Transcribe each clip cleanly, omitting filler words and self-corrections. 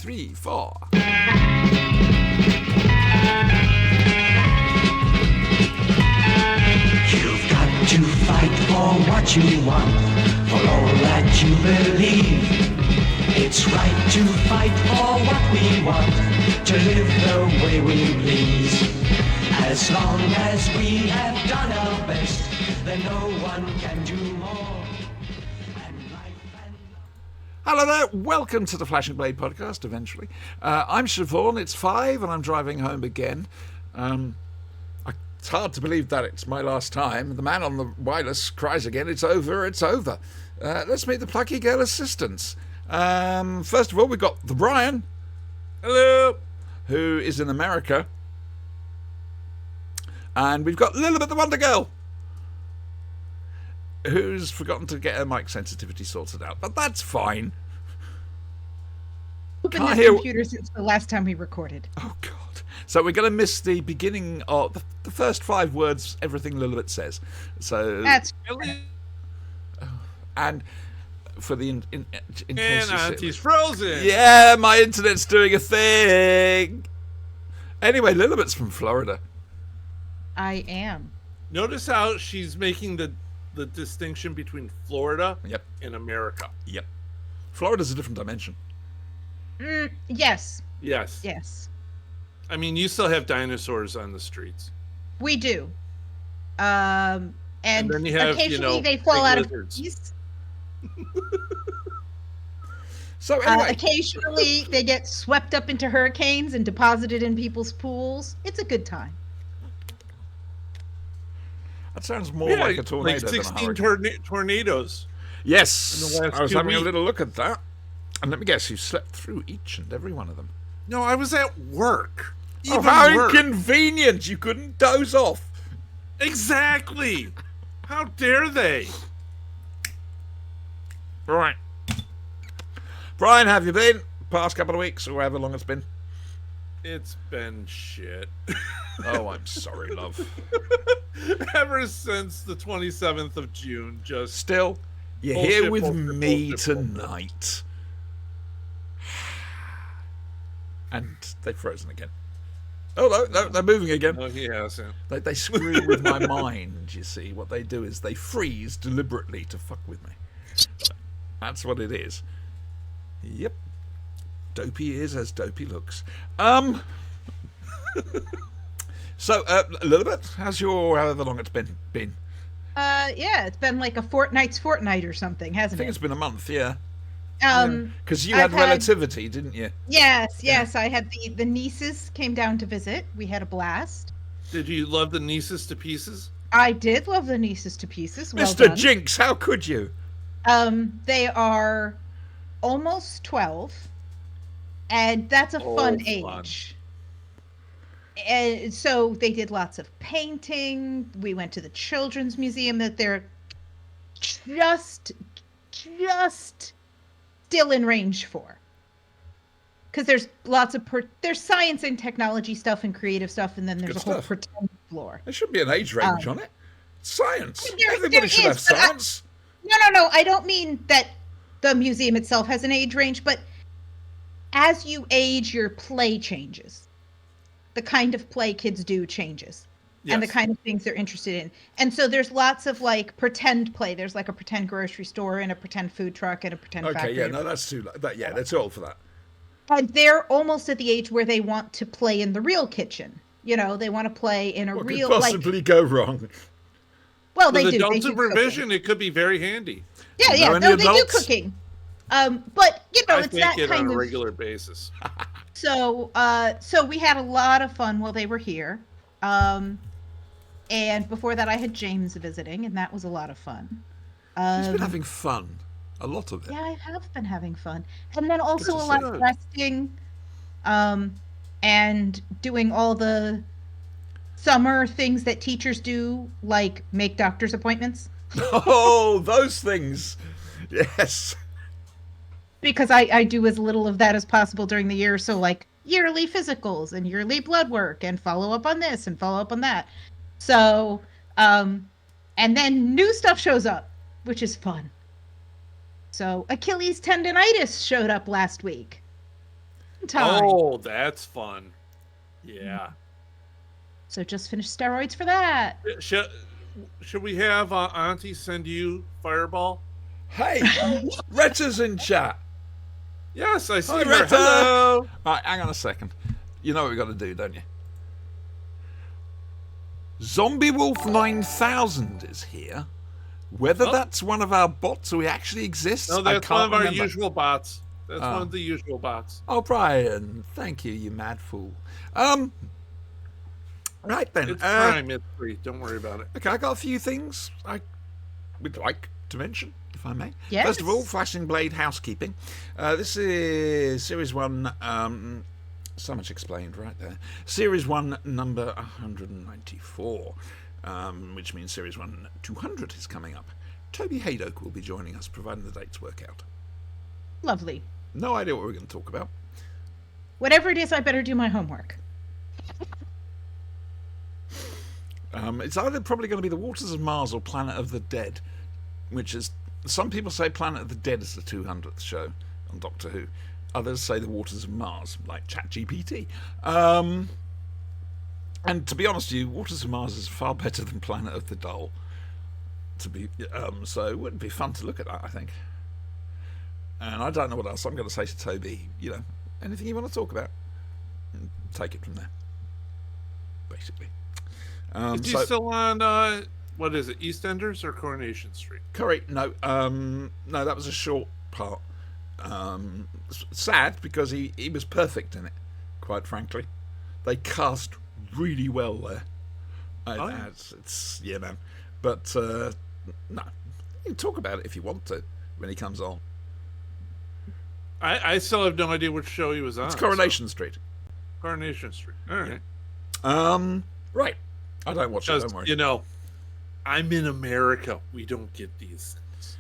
3, 4. You've got to fight for what you want, for all that you believe. It's right to fight for what we want, to live the way we please. As long as we have done our best, then no one can do more. Hello there, welcome to the Flash and Blade podcast, eventually. I'm Siobhan, it's 5 and I'm driving home again. It's hard to believe that it's my last time. The man on the wireless cries again, it's over, it's over. Let's meet the plucky girl assistants. First of all, we've got the Brian. Hello. Who is in America. And we've got Lilibet the Wonder Girl, who's forgotten to get her mic sensitivity sorted out, but that's fine. Open this computer since the last time we recorded. Oh, God. So we're going to miss the beginning of the first 5 words, everything Lilibet says. So that's and for the in and case Auntie's frozen. Yeah, my internet's doing a thing. Anyway, Lilibet's from Florida. I am. Notice how she's making the distinction between Florida and America. Yep. Florida's a different dimension. Yes. Yes. Yes. I mean, you still have dinosaurs on the streets. We do. And then you have, occasionally they fall out lizards. of trees. So anyway, occasionally they get swept up into hurricanes and deposited in people's pools. It's a good time. That sounds more like a tornado like 16 than a hurricane. Tornadoes. Yes, in the last I was 2 having weeks. a little look at that. And let me guess, you slept through each and every one of them. No, I was at work. Oh, Even how work. inconvenient! You couldn't doze off. Exactly. How dare they? Right. Brian, have you been? Past couple of weeks, or however long it's been. It's been shit. Oh, I'm sorry, love. Ever since the 27th of June, just Still, you're bullshit, here with bullshit, me bullshit, tonight. And they've frozen again. Oh, no, they're moving again. No, he hasn't. They screw with my mind, you see. What they do is they freeze deliberately to fuck with me. That's what it is. Yep. Dopey is as dopey looks. So, a little bit. How's your, however long it's been? Yeah, it's been like a fortnight or something, I hasn't think it? it's been a month, yeah. Because you I've had Relativity, didn't you? Yes. I had the nieces came down to visit. We had a blast. Did you love the nieces to pieces? I did love the nieces to pieces. Well Mr. done. Jinx, how could you? They are almost 12, and that's a fun age. And so they did lots of painting. We went to the children's museum that they're just still in range for. Because there's lots of there's science and technology stuff and creative stuff, and then there's Good a whole stuff. pretend floor. There should be an age range on it. Science. There Everybody should have is, but science. No. I don't mean that the museum itself has an age range, but as you age, your play changes. The kind of play kids do changes. Yes. And the kind of things they're interested in. And so there's lots of like pretend play. There's like a pretend grocery store and a pretend food truck and a pretend factory. Okay, yeah, no, that's too that. Yeah, that's all for that. And they're almost at the age where they want to play in the real kitchen. You know, they want to play in a What real could possibly go wrong? Well, With they do. adult They do supervision, cooking. it could be very handy. Yeah. any No, they do adults? cooking. But you know, I it's think that it kind on a of. regular basis. So we had a lot of fun while they were here. And before that, I had James visiting, and that was a lot of fun. He's been having fun, a lot of it. Yeah, I have been having fun, and then also to a lot see. of resting, and doing all the summer things that teachers do, like make doctor's appointments. Oh, those things. Yes. Because I do as little of that as possible during the year. So like yearly physicals and yearly blood work and follow up on this and follow up on that. So, and then new stuff shows up, which is fun. So Achilles tendonitis showed up last week. time. Oh, that's fun. Yeah. So just finished steroids for that. Should we have Auntie send you Fireball? Hey, Retta's in chat. Yes, I see Hi, her. Retta. Hello. Right, hang on a second. You know what we've got to do, don't you? Zombie Wolf 9000 is here. Whether that's one of our bots or he actually exists, No, I that's can't one of our remember. usual bots. That's one of the usual bots. Oh, Brian, thank you, you mad fool. Right then. It's Prime. It's free. Don't worry about it. Okay, I got a few things I would like to mention, if I may. Yes. First of all, Flashing Blade housekeeping. This is Series 1, so much explained right there. Series 1, number 194, which means Series 1, 200 is coming up. Toby Haydock will be joining us, providing the dates work out. Lovely. No idea what we're going to talk about. Whatever it is, I better do my homework. It's either probably going to be The Waters of Mars or Planet of the Dead, which is, some people say Planet of the Dead is the 200th show on Doctor Who. Others say The Waters of Mars, like ChatGPT. And to be honest with you, Waters of Mars is far better than Planet of the Doll. So it would be fun to look at that, I think. And I don't know what else I'm going to say to Toby. You know, anything you want to talk about, and take it from there. Basically. Is he still on, what is it, EastEnders or Coronation Street? Correct. No, no, that was a short part. Sad because he was perfect in it, quite frankly. They cast really well there. It's yeah, man. But no, you can talk about it if you want to when he comes on. I still have no idea which show he was on. It's Coronation Street. Coronation Street. All right. Right. I don't watch it. Don't worry. You know, I'm in America. We don't get these things.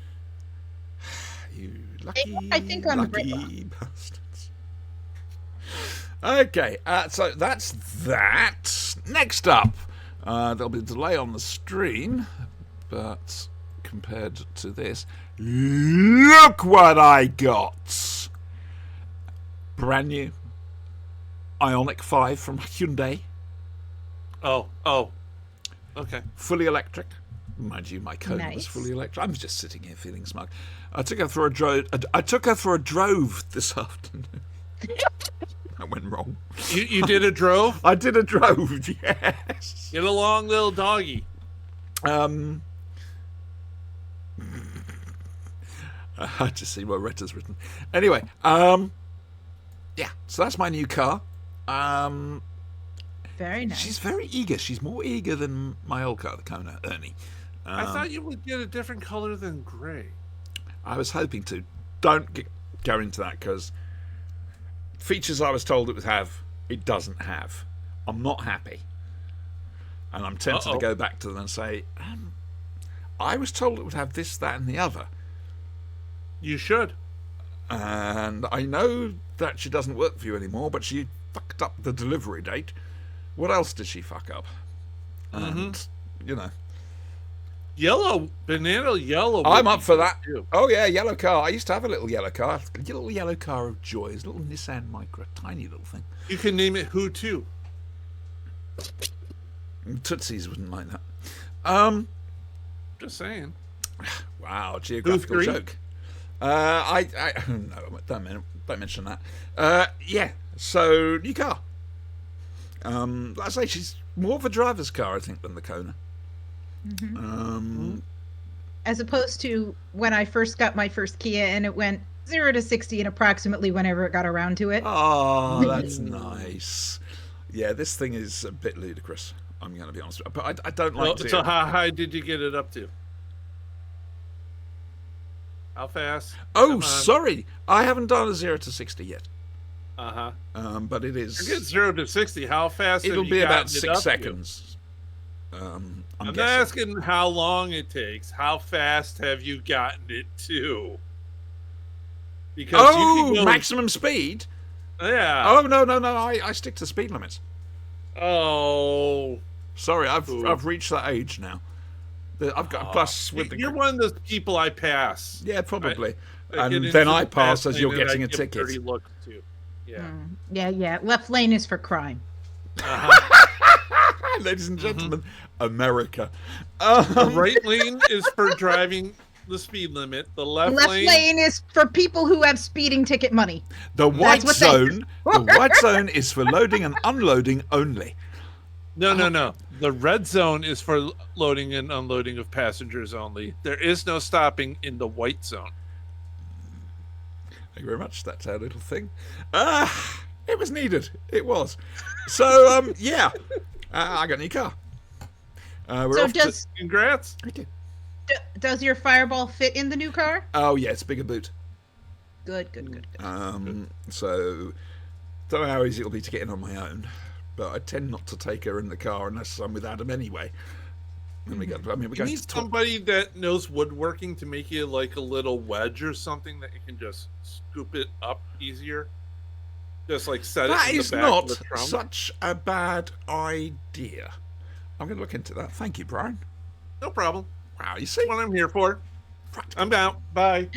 You lucky, I think I'm lucky bastards. Okay, so that's that. Next up, there'll be a delay on the stream, but compared to this, look what I got! Brand new Ioniq 5 from Hyundai. Oh, okay. Fully electric. Mind you, my Kona was fully electric. I'm just sitting here feeling smug. I took her for a drove this afternoon. That went wrong. You did a drove? I did a drove, yes. Get along, little doggy. I just see what Retta's written. Anyway, yeah, so that's my new car. Very nice. She's very eager. She's more eager than my old car, the Kona, Ernie. I thought you would get a different color than gray. I was hoping to. Don't go into that because features I was told it would have, it doesn't have. I'm not happy. And I'm tempted to go back to them and say, I was told it would have this, that, and the other. You should. And I know that she doesn't work for you anymore, but she fucked up the delivery date. What else did she fuck up? And, you know. Banana yellow. I'm up for that. Too. Oh, yeah, yellow car. I used to have a little yellow car. A little yellow car of joy. It's a little Nissan Micra. Tiny little thing. You can name it Who To. Tootsies wouldn't mind that. Just saying. Wow, geographical joke. No, don't mention that. Yeah, so new car. Like I say, she's more of a driver's car, I think, than the Kona. As opposed to when I first got my first Kia and it went 0 to 60 in approximately whenever it got around to it. Oh, that's nice. Yeah, this thing is a bit ludicrous. I'm going to be honest with you. But I don't like to. So how high did you get it up to? How fast? Oh, sorry. I haven't done a 0 to 60 yet. But it is. Forget 0 to 60. How fast? It'll be about 6 seconds. I'm not asking how long it takes. How fast have you gotten it to? Because you can go maximum speed. Yeah. Oh no! I stick to speed limits. Oh. Sorry, I've reached that age now. I've got a plus with the. You're one of those people I pass. Yeah, probably. And then I pass as you're getting a ticket. Look too. Yeah. Yeah. Left lane is for crime. Ladies and gentlemen, America. The right lane is for driving the speed limit. The left lane is for people who have speeding ticket money. The white zone. The white zone is for loading and unloading only. No. The red zone is for loading and unloading of passengers only. There is no stopping in the white zone. Thank you very much. That's our little thing. It was needed. It was. So, yeah. I got a new car. Congrats. I do. Does your Fireball fit in the new car? Oh, yeah. It's a bigger boot. Good. So, don't know how easy it'll be to get in on my own. But I tend not to take her in the car unless I'm with Adam anyway. And we need somebody that knows woodworking to make you like a little wedge or something that you can just scoop it up easier. Just like set it in the back. That is not such a bad idea. I'm going to look into that. Thank you, Brian. No problem. Wow, you see? That's what I'm here for. I'm out. Bye.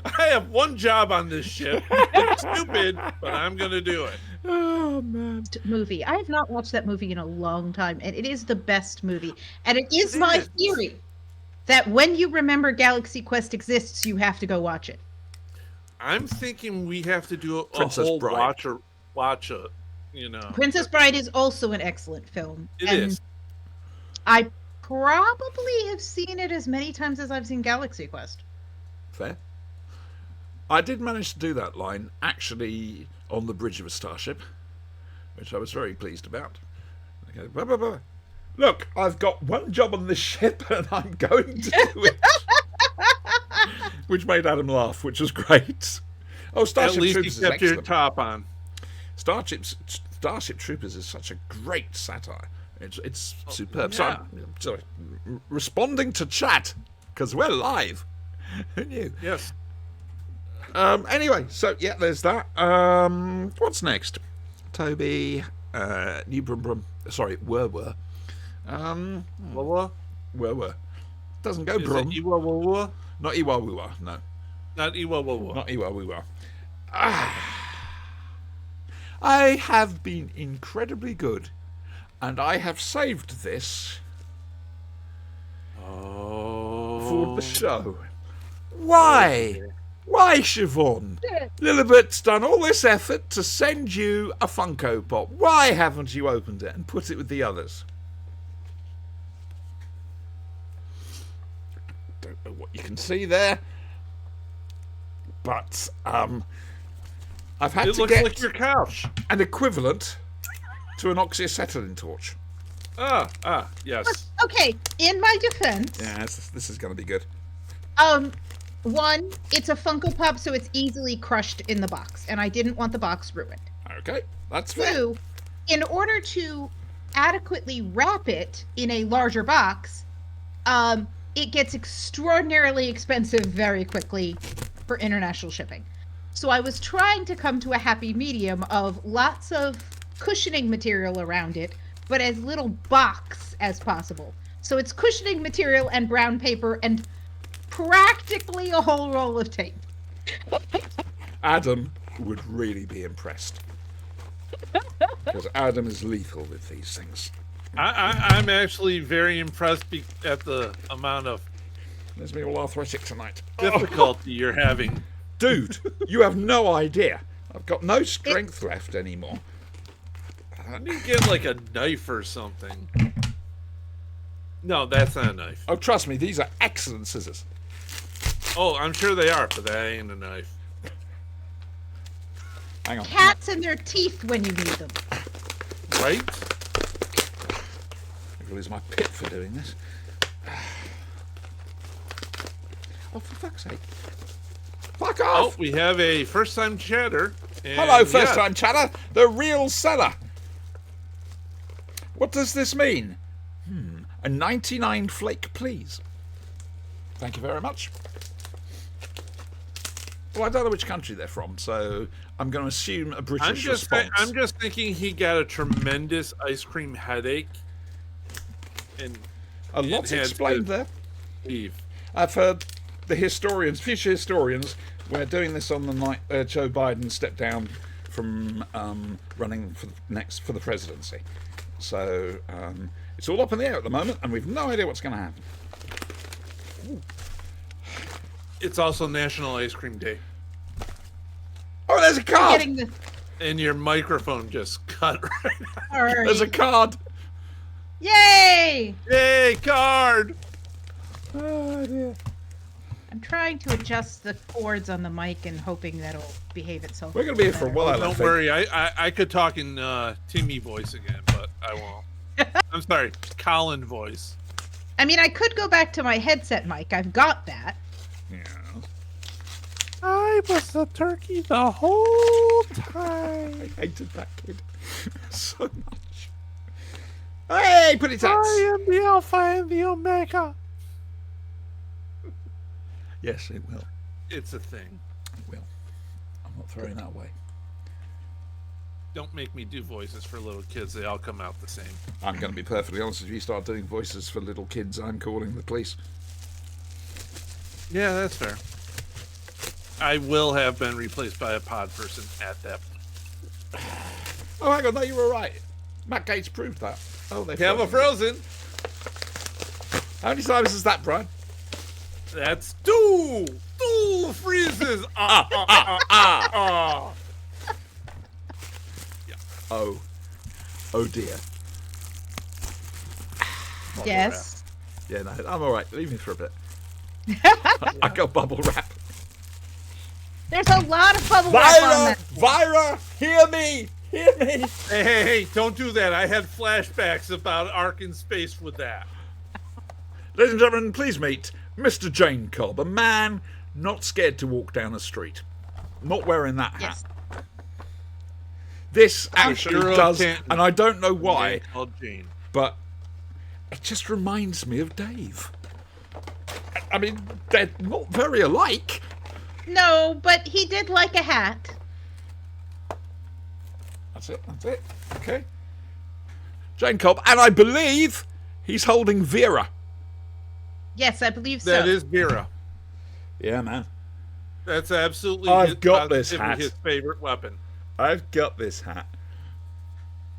I have one job on this ship. It's stupid, but I'm going to do it. Oh, man. Movie. I have not watched that movie in a long time, and it is the best movie. And it is my theory that when you remember Galaxy Quest exists, you have to go watch it. I'm thinking we have to do a Princess Bride. watch a, Princess Bride is also an excellent film. It is. I probably have seen it as many times as I've seen Galaxy Quest. Fair. I did manage to do that line, actually, on the bridge of a starship, which I was very pleased about. Okay, blah, blah, blah. Look, I've got one job on this ship, and I'm going to do it. Which made Adam laugh, which was great. Oh, Starship At least Troopers you kept your top on. Starship Troopers is such a great satire. It's superb. Yeah. Sorry, responding to chat, because we're live. Who knew? Yes. Anyway, so yeah, there's that. What's next? Toby, new brum brum. Sorry, were. Were. Doesn't go brum. Iwa-wa-wa? Not Iwa-woo-wa, no. Not Iwa-wa-wa. Not Iwa-woo-wa. I have been incredibly good, and I have saved this for the show. Why? Why, Siobhan? Lilibet's done all this effort to send you a Funko Pop. Why haven't you opened it and put it with the others? Don't know what you can see there, but I've had it to looks get like your couch. an equivalent to an oxyacetylene torch. Yes. Okay, in my defense, Yeah, this is going to be good. one, it's a Funko Pop, so it's easily crushed in the box, and I didn't want the box ruined. Okay, that's fair. Two, in order to adequately wrap it in a larger box, it gets extraordinarily expensive very quickly for international shipping. So I was trying to come to a happy medium of lots of cushioning material around it, but as little box as possible. So it's cushioning material and brown paper and practically a whole roll of tape. Adam would really be impressed. Because Adam is lethal with these things. I'm actually very impressed at the amount of There's me all arthritic tonight. difficulty you're having. Dude, you have no idea. I've got no strength left anymore. I need to get like a knife or something. No, that's not a knife. Oh, trust me, these are excellent scissors. Oh, I'm sure they are, but that ain't a knife. Hang on. Cats and their teeth when you need them. Right? I'm going to lose my pit for doing this. Oh, for fuck's sake. Fuck Oh, off! we have a first-time chatter. and Hello, first yeah, time chatter. The real seller. What does this mean? A 99 flake, please. Thank you very much. Well, I don't know which country they're from, so I'm going to assume a British response. I'm just thinking he got a tremendous ice cream headache. And A lot had explained to there. leave. I've heard the historians, future historians, We're doing this on the night Joe Biden stepped down from running for the presidency. So it's all up in the air at the moment, and we've no idea what's going to happen. Ooh. It's also National Ice Cream Day. Oh, there's a card! And your microphone just cut right out. All right. There's a card! Yay! Yay, card! Oh, dear. I'm trying to adjust the cords on the mic and hoping that'll behave itself. We're going to be here for a while, I Don't think. worry, I could talk in Timmy voice again, but I won't. I'm sorry, Colin voice. I mean, I could go back to my headset mic. I've got that. Yeah. I was the turkey the whole time. I hated that kid so much. Hey, pretty tats! I am the Alpha and the Omega. Yes, it will. It's a thing. It will. I'm not throwing that away. Don't make me do voices for little kids. They all come out the same. I'm going to be perfectly honest. If you start doing voices for little kids, I'm calling the police. Yeah, that's fair. I will have been replaced by a pod person at that point. Oh, hang on. No, you were right. Matt Gates proved that. Oh, they Have a frozen. How many times is that, Brian? That's two. Two freezes. Yeah. Oh. Oh, dear. Yes. Yeah, no, I'm all right. Leave me for a bit. I got bubble wrap. There's a lot of bubble wrap on that. Vira, hear me! Hear me! Hey, don't do that. I had flashbacks about Ark in space with that. Ladies and gentlemen, please meet Mr. Jane Cobb, a man not scared to walk down a street. Not wearing that hat. Yes. This actually Hero does, Canton. and I don't know why, Called Jane. but it just reminds me of Dave. I mean, they're not very alike. No, but he did like a hat. That's it. Okay. Jane Cobb, and I believe he's holding Vera. Yes, I believe so. That is Vera. Yeah, man. That's absolutely I've got this positively hat. his favorite weapon. I've got this hat.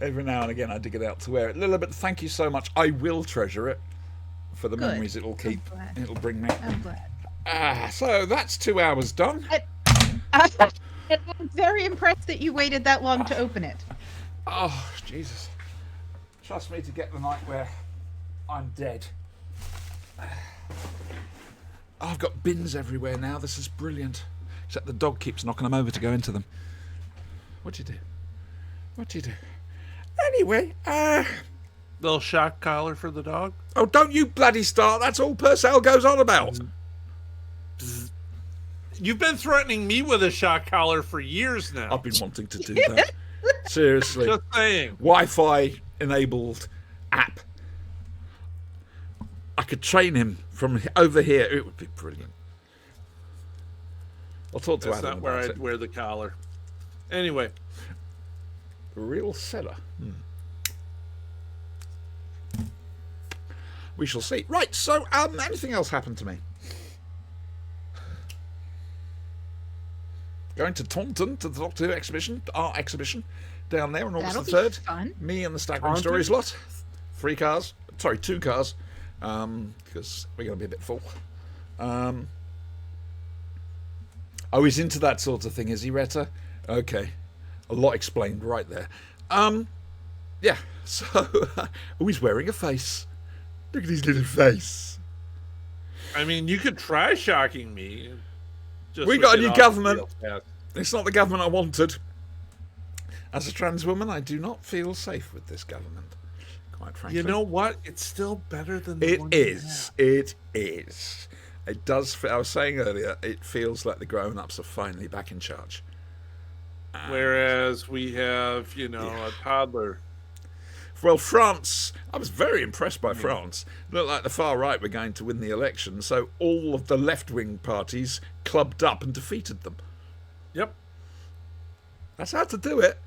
Every now and again I dig it out to wear it. Lilibet, thank you so much. I will treasure it for the Good. memories it'll keep. glad. It'll bring me. I'm glad. So that's 2 hours done. And I'm very impressed that you waited that long to open it. Oh, Jesus. Trust me to get the night where I'm dead. I've got bins everywhere now. This is brilliant. Except the dog keeps knocking them over to go into them. What do you do? What do you do? Anyway, Little shock collar for the dog. oh, don't you bloody start. That's all Purcell goes on about. You've been threatening me with a shock collar for years now. I've been wanting to do that. Seriously. Just saying. Wi-Fi enabled app. I could train him from over here. It would be brilliant. I'll talk to That's Adam not where about I'd it. wear the collar. Anyway, Real seller. We shall see. Right, so anything else happened to me? Going to Taunton to the Doctor Who exhibition, art exhibition, down there on August That'll the be 3rd. fun. Me and the Staggering Taunton? Stories lot. 2 cars, because we're going to be a bit full. Oh, he's into that sort of thing, is he, Retta? Okay. A lot explained right there. Yeah, so, oh, he's wearing a face. Look at his little face. I mean, you could try shocking me. Just We with got a it new off government. real fast. It's not the government I wanted. As a trans woman, I do not feel safe with this government, quite frankly. You know what? It's still better than the It one you is. It is. It does. I was saying earlier, it feels like the grown-ups are finally back in charge. have. Whereas we have, a toddler. Well, France, I was very impressed by France. Looked like the far right were going to win the election, so all of the left-wing parties clubbed up and defeated them. Yep. That's how to do it.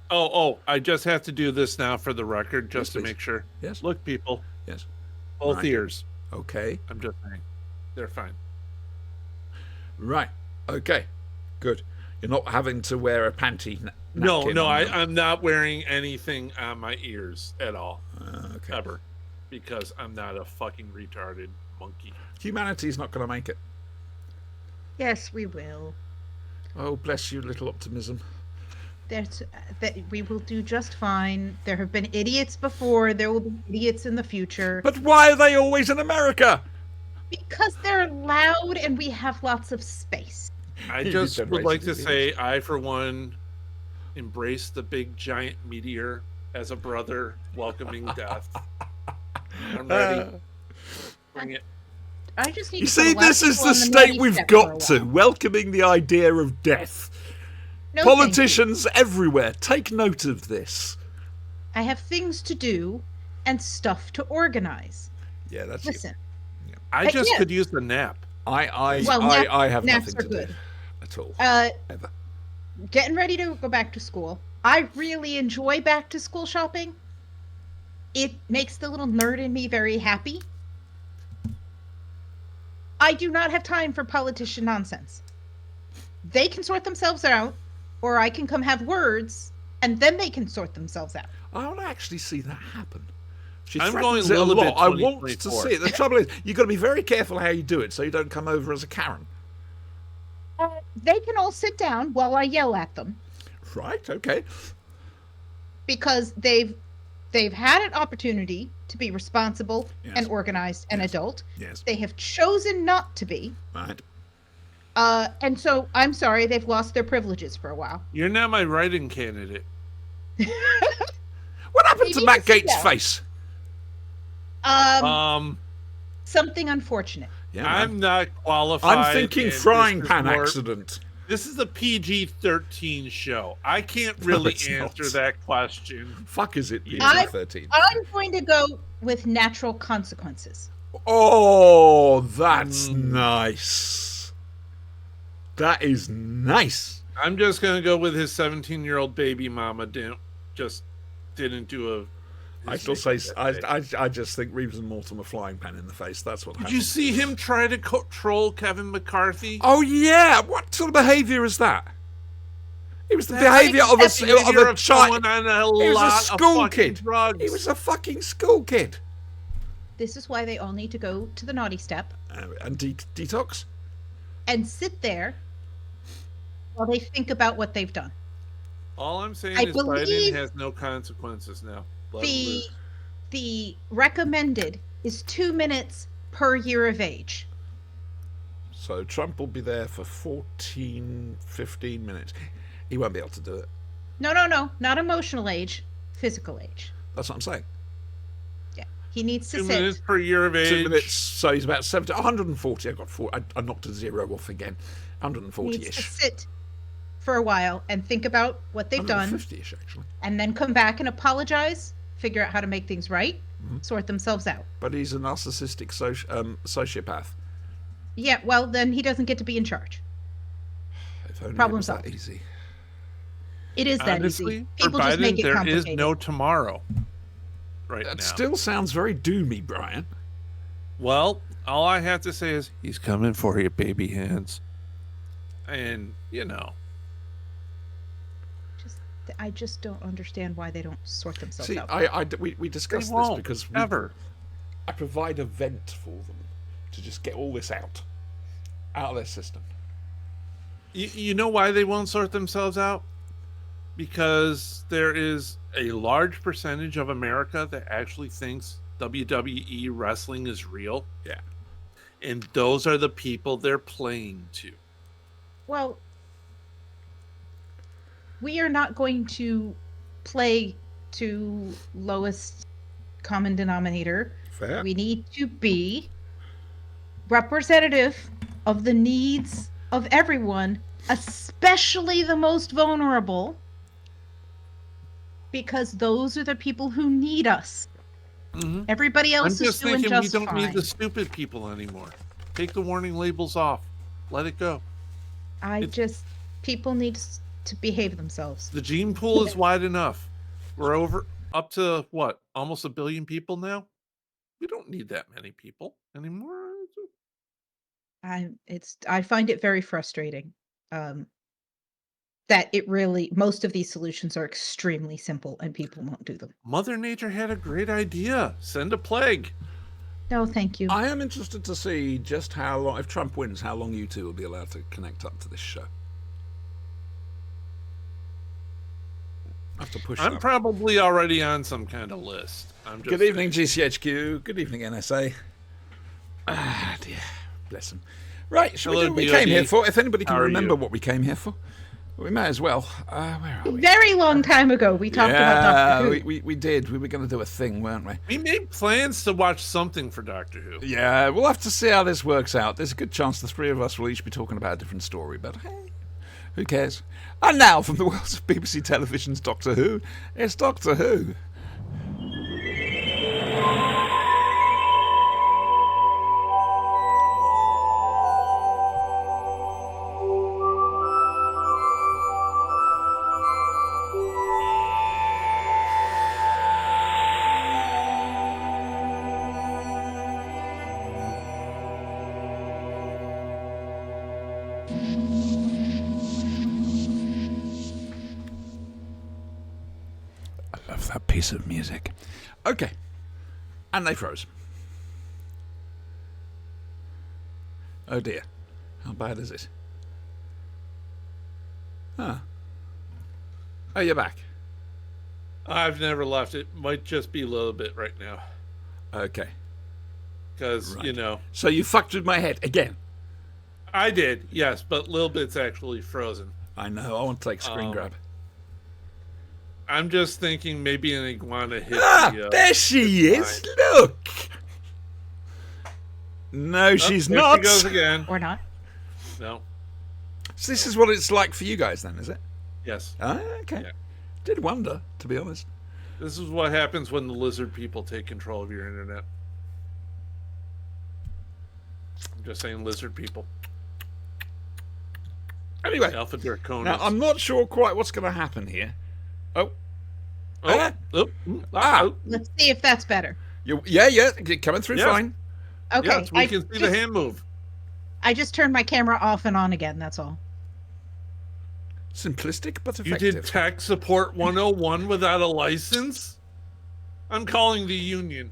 Oh, I just have to do this now for the record, Yes, just to please. make sure. Yes. Look, people, Yes. both Right. ears. Okay. I'm just saying. They're fine. Right. Okay, good. You're not having to wear a panty No, napkin no, on them. I'm not wearing anything on my ears at all, Okay. ever, because I'm not a fucking retarded monkey. Humanity's not going to make it. Yes, we will. Oh, bless you, little optimism. That we will do just fine. There have been idiots before. There will be idiots in the future. But why are they always in America? Because they're loud and we have lots of space. I You just would like to generated say, I, for one, embrace the big giant meteor as a brother welcoming death. I'm ready. Bring it. I just need You to see, put a lot of this is people the on state naughty we've step for a got to, while. welcoming the idea of death. No, thank you. Politicians everywhere, take note of this. I have things to do and stuff to organize. Yeah, that's Listen, I But just yeah. could use the nap. I have naps nothing are to good. do at all. Ever. Getting ready to go back to school. I really enjoy back to school shopping. It makes the little nerd in me very happy. I do not have time for politician nonsense. They can sort themselves out, or I can come have words, and then they can sort themselves out. I want to actually see that happen. She I'm threatens going it a Lilibet lot. I want to 2024. see it. The trouble is, you've got to be very careful how you do it so you don't come over as a Karen. They can all sit down while I yell at them Right, okay. because they've had an opportunity to be responsible Yes. and organized and Yes. adult. Yes, They have chosen not to be. right. And so I'm sorry they've lost their privileges for a while. You're not my writing candidate. What happened to Maybe Matt you see Gates' that. face? Something unfortunate. Yeah, man. I'm not qualified. I'm thinking and frying this is pan more- accident. This is a PG-13 show. I can't really it's answer not. that question. Fuck is it I- PG-13? I'm going to go with natural consequences. Oh, that's Mm. nice. That is nice. I'm just gonna go with his 17-year-old baby mama. Didn't do a. I still say I just think Reeves and Mortimer flying pan in the face. That's what Did happened. you see him try to troll Kevin McCarthy? Oh yeah, what sort of behaviour is that? It was the That's behaviour of behavior a of child. someone on a He was lot a of school fucking kid. drugs. He was a fucking school kid. This is why they all need to go to the naughty step And detox. and sit there while they think about what they've done. All I'm saying I is Biden believe has no consequences now. Let him The live. the recommended is 2 minutes per year of age. So Trump will be there for 14, 15 minutes. He won't be able to do it. No, not emotional age, physical age. That's what I'm saying. Yeah, he needs to 2 sit. minutes per year of age. 2 minutes. So he's about 70, 140. I got 4. I knocked a zero off again. He needs to 140-ish. sit for a while and think about what they've done, 150-ish actually. and then come back and apologize, figure out how to make things right, Mm-hmm. sort themselves out. But he's a narcissistic sociopath. Yeah, well, then he doesn't get to be in charge. If only Problem it was that solved. easy. It is that Honestly, easy. for People just Biden, make it there is complicated. no tomorrow. Right That now. still sounds very doomy, Brian. Well, all I have to say is he's coming for you, baby hands. And I just don't understand why they don't sort themselves See, out. we discussed they this won't because ever. I provide a vent for them to just get all this out of their system. You know why they won't sort themselves out? Because there is a large percentage of America that actually thinks WWE wrestling is real. Yeah. And those are the people they're playing to. Well, we are not going to play to lowest common denominator. Fair. We need to be representative of the needs of everyone, especially the most vulnerable, because those are the people who need us. Mm-hmm. Everybody I'm else is just doing thinking we just don't fine. need the stupid people anymore. Take the warning labels off. Let it go. People need to behave themselves. The gene pool is wide enough. We're up to what? Almost 1 billion people now? We don't need that many people anymore. I find it very frustrating. That it really most of these solutions are extremely simple and people won't do them. Mother Nature had a great idea. Send a plague. No, thank you. I am interested to see just how long, if Trump wins, how long you two will be allowed to connect up to this show. I have to push I'm that. probably already on some kind of list. Good evening, GCHQ. Good evening, NSA. Ah, dear. Bless them. Right, shall we do what we came here for? If anybody can remember what we came here for, we may as well. Where are we? Very long time ago, we talked about Doctor Who. We did. We were going to do a thing, weren't we? We made plans to watch something for Doctor Who. Yeah, we'll have to see how this works out. There's a good chance the three of us will each be talking about a different story, but hey, who cares? And now, from the worlds of BBC Television's Doctor Who, it's Doctor Who. That piece of music. Okay. And they froze. Oh dear. How bad is it? Huh. Oh, you're back. I've never left. It might just be a little bit right now. Okay. Because, Right. you know. So you fucked with my head again. I did, yes, but Lil Bit's actually frozen. I know. I want to take screen grab. I'm just thinking maybe an iguana hit the... there she is. Look. No, she's there not. She goes again. Or not. No. So this is what it's like for you guys then, is it? Yes. Ah, okay. Yeah. Did wonder, to be honest. This is what happens when the lizard people take control of your internet. I'm just saying lizard people. Anyway. Alpha Draconis. Now, I'm not sure quite what's going to happen here. Oh. Let's see if that's better. Yeah, coming through Yes. fine. Okay. Yes, we can see the hand move. I just turned my camera off and on again, that's all. Simplistic but You effective. did tech support 101 without a license? I'm calling the union.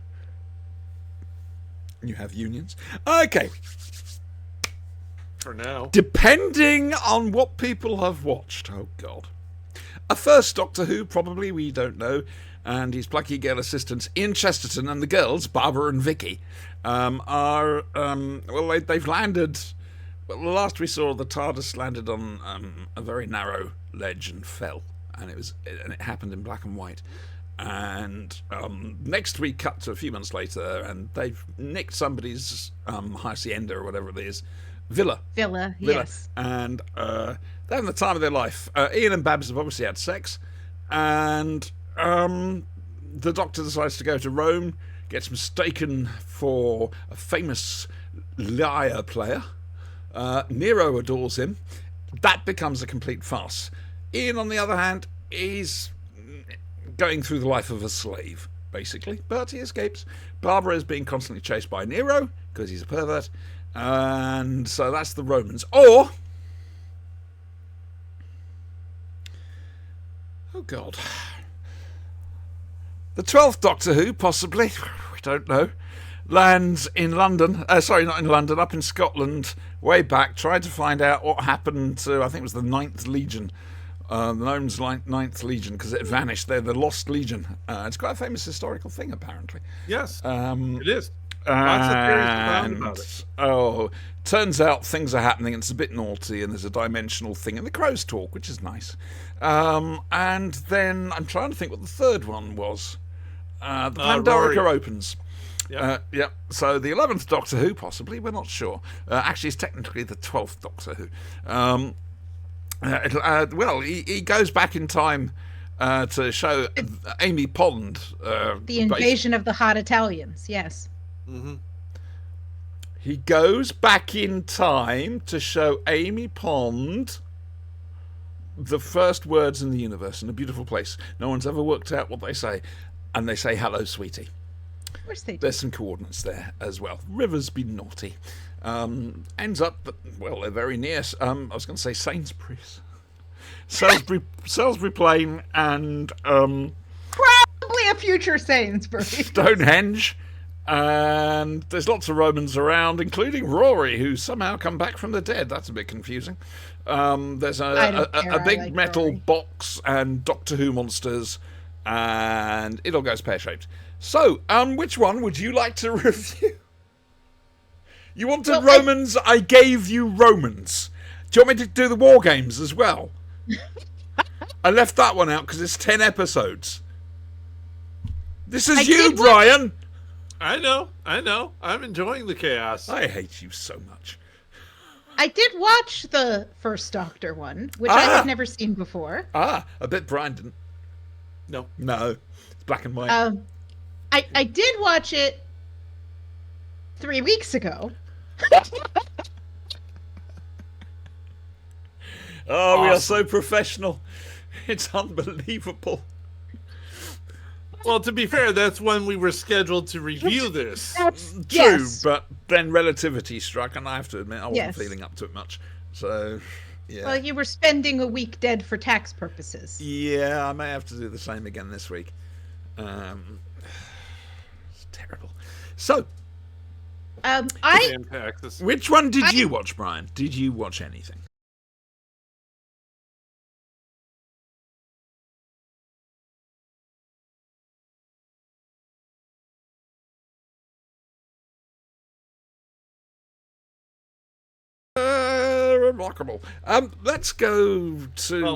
You have unions. Okay. For now. Depending on what people have watched. Oh, God. A first Doctor Who, probably, we don't know. And his plucky girl assistants, Ian Chesterton, and the girls, Barbara and Vicky, they've landed... Well, the last we saw, the TARDIS landed on a very narrow ledge and fell. And it happened in black and white. And next we cut to a few months later, and they've nicked somebody's hacienda or whatever it is, Villa, yes. and they're having the time of their life. Ian and Babs have obviously had sex, and the Doctor decides to go to Rome, gets mistaken for a famous lyre player. Nero adores him. That becomes a complete farce. Ian, on the other hand, is going through the life of a slave, basically, but he escapes. Barbara is being constantly chased by Nero because he's a pervert, and so that's the Romans. Or, oh God, the 12th Doctor Who, possibly, we don't know, lands in London, sorry, not in London, up in Scotland, way back, tried to find out what happened to, I think it was the 9th Legion, the Gnomes' 9th Legion, because it vanished. They're the Lost Legion. It's quite a famous historical thing, apparently. Yes, it is. Lots of theories around about it. Oh, turns out things are happening, and it's a bit naughty, and there's a dimensional thing, and the crows talk, which is nice. And then I'm trying to think what the third one was. The Pandorica opens. Yeah. So the 11th Doctor Who, possibly, we're not sure. Actually, it's technically the 12th Doctor Who. He goes back in time to show Amy Pond. The invasion of the hot Italians, yes. Mm-hmm. He goes back in time to show Amy Pond the first words in the universe in a beautiful place. No one's ever worked out what they say. And they say, hello, sweetie. Of course they do. There's some coordinates there as well. River's been naughty. ends up, well, they're very near, I was going to say Sainsbury's. Salisbury Plain and Probably a future Sainsbury. Stonehenge. And there's lots of Romans around, including Rory, who's somehow come back from the dead. That's a bit confusing. There's a big like metal Rory. box and Doctor Who monsters, and it all goes pear-shaped. So, which one would you like to review? You wanted Well, Romans, I gave you Romans. Do you want me to do the War Games as well? I left that one out because it's 10 episodes. This is you, did Brian! I know. I'm enjoying the chaos. I hate you so much. I did watch the first Doctor one, which I had never seen before. I bet Brian didn't. No. No, it's black and white. I did watch it 3 weeks ago. Oh, we are Awesome. so professional. It's unbelievable. Well, to be fair, that's when we were scheduled to review this. That's True, yes. but then relativity struck, and I have to admit, I wasn't Yes. feeling up to it much. So, yeah. Well, you were spending a week dead for tax purposes. Yeah, I may have to do the same again this week. It's terrible. So, I Damn taxes. which one did you watch, Brian? Did you watch anything? Remarkable. Let's go to. Well,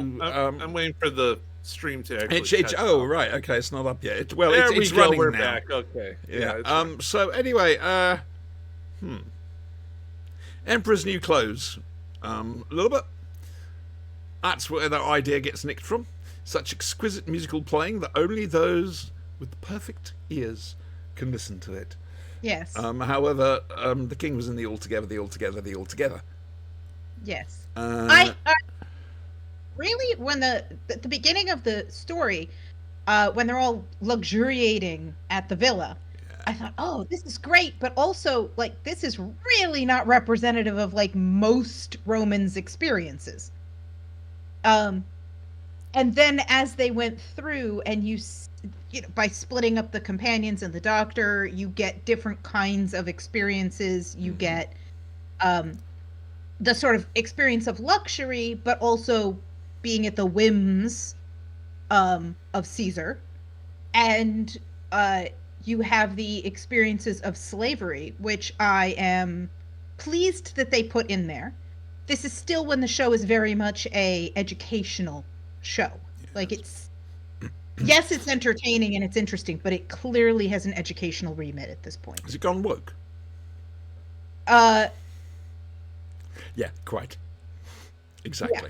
I'm waiting for the stream to actually. it's catch oh up. right, okay, it's not up yet. There It's we go. running We're now. back. Okay. Yeah. it's fine. So anyway, Emperor's New Clothes. A little bit. That's where that idea gets nicked from. Such exquisite musical playing that only those with perfect ears can listen to it. yes, However, the king was in the altogether. yes. Uh, I really when the beginning of the story, when they're all luxuriating at the villa, I thought, oh, this is great, but also like this is really not representative of like most Romans' experiences. And then as they went through, and you know, by splitting up the companions and the Doctor, you get different kinds of experiences. You get the sort of experience of luxury, but also being at the whims of Caesar, and you have the experiences of slavery, which I am pleased that they put in there. This is still when the show is very much a educational show. Like it's yes, it's entertaining and it's interesting, but it clearly has an educational remit at this point. has it gone woke? Uh, Yeah, quite. Exactly.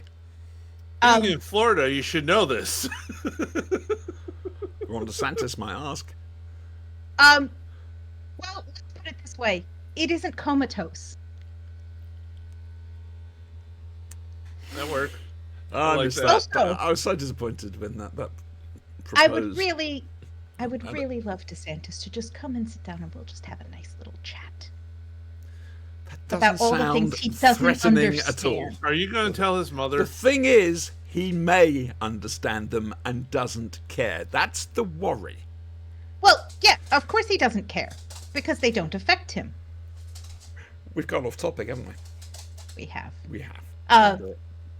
Being in Florida, you should know this. Ron DeSantis might ask. well, let's put it this way: it isn't comatose. That worked. I like missed that. that. Also- I was so disappointed when that proposed. I would really love DeSantis to just come and sit down and we'll just have a nice little chat That about doesn't all the sound things he doesn't threatening at all. understand. Are you going to tell his The mother? thing is, he may understand them and doesn't care. That's the worry. Well, yeah, of course he doesn't care because they don't affect him. We've gone off topic, haven't we? We have. We have.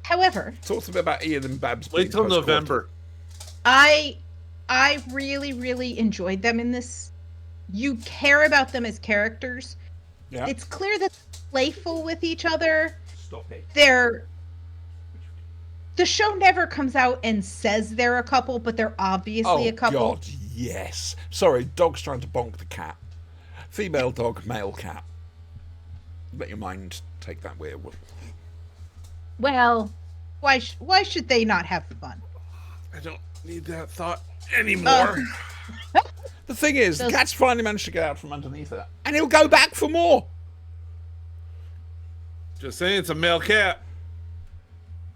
However, Talk to me about Ian and Babs. Wait being till post-mortem. November. I really enjoyed them in this. You care about them as characters. Yeah. It's clear that they're playful with each other. Stop it. The show never comes out and says they're a couple, but they're obviously a couple. God, yes. Sorry, dog's trying to bonk the cat. Female dog, male cat. Let your mind take that way. Well, why should they not have fun? I don't need that thought anymore. The thing is, the Those- cat's finally managed to get out from underneath her, and he'll go back for more. Just saying, it's a male cat.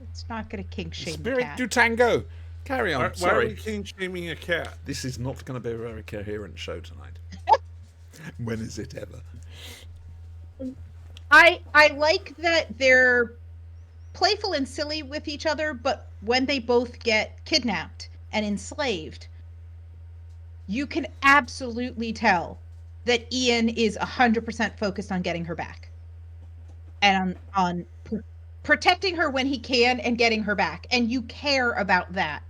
It's not going to kink shame the Spirit cat. do tango. Carry on. Why are Sorry. we king shaming a cat? This is not going to be a very coherent show tonight. When is it ever? I like that they're playful and silly with each other, but when they both get kidnapped and enslaved, you can absolutely tell that Ian is 100% focused on getting her back and on protecting her when he can and getting her back. And you care about that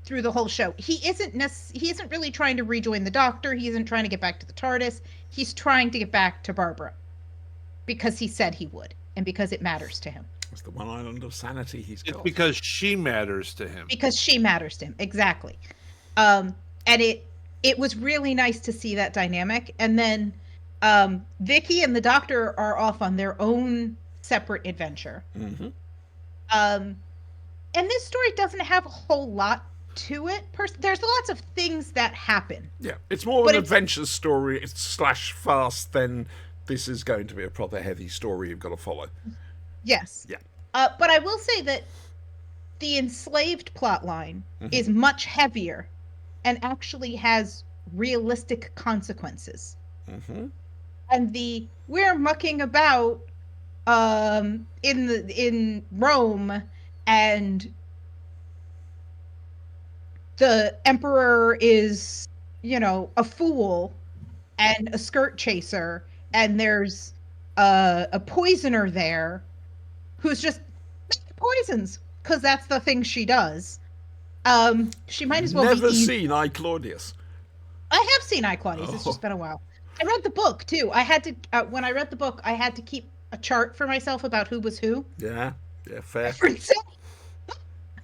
through the whole show. He isn't really trying to rejoin the Doctor. He isn't trying to get back to the TARDIS. He's trying to get back to Barbara because he said he would and because it matters to him. It's the one island of sanity he's got. It's because she matters to him. Because she matters to him, exactly. And it was really nice to see that dynamic. And then Vicky and the Doctor are off on their own separate adventure. Mm-hmm. And this story doesn't have a whole lot to it. There's lots of things that happen. Yeah, it's more of an adventure story / fast than this is going to be a proper heavy story you've got to follow. Yes. Yeah. But I will say that the enslaved plotline is much heavier and actually has realistic consequences. Mm-hmm. And we're mucking about in Rome, and the emperor is, a fool and a skirt chaser, and there's a poisoner there who's just poisons because that's the thing she does. She might as well Never be seen I, Claudius. I have seen I, Claudius. It's just been a while. I read the book too. I had to when I read the book, I had to keep a chart for myself about who was who. Yeah, fair.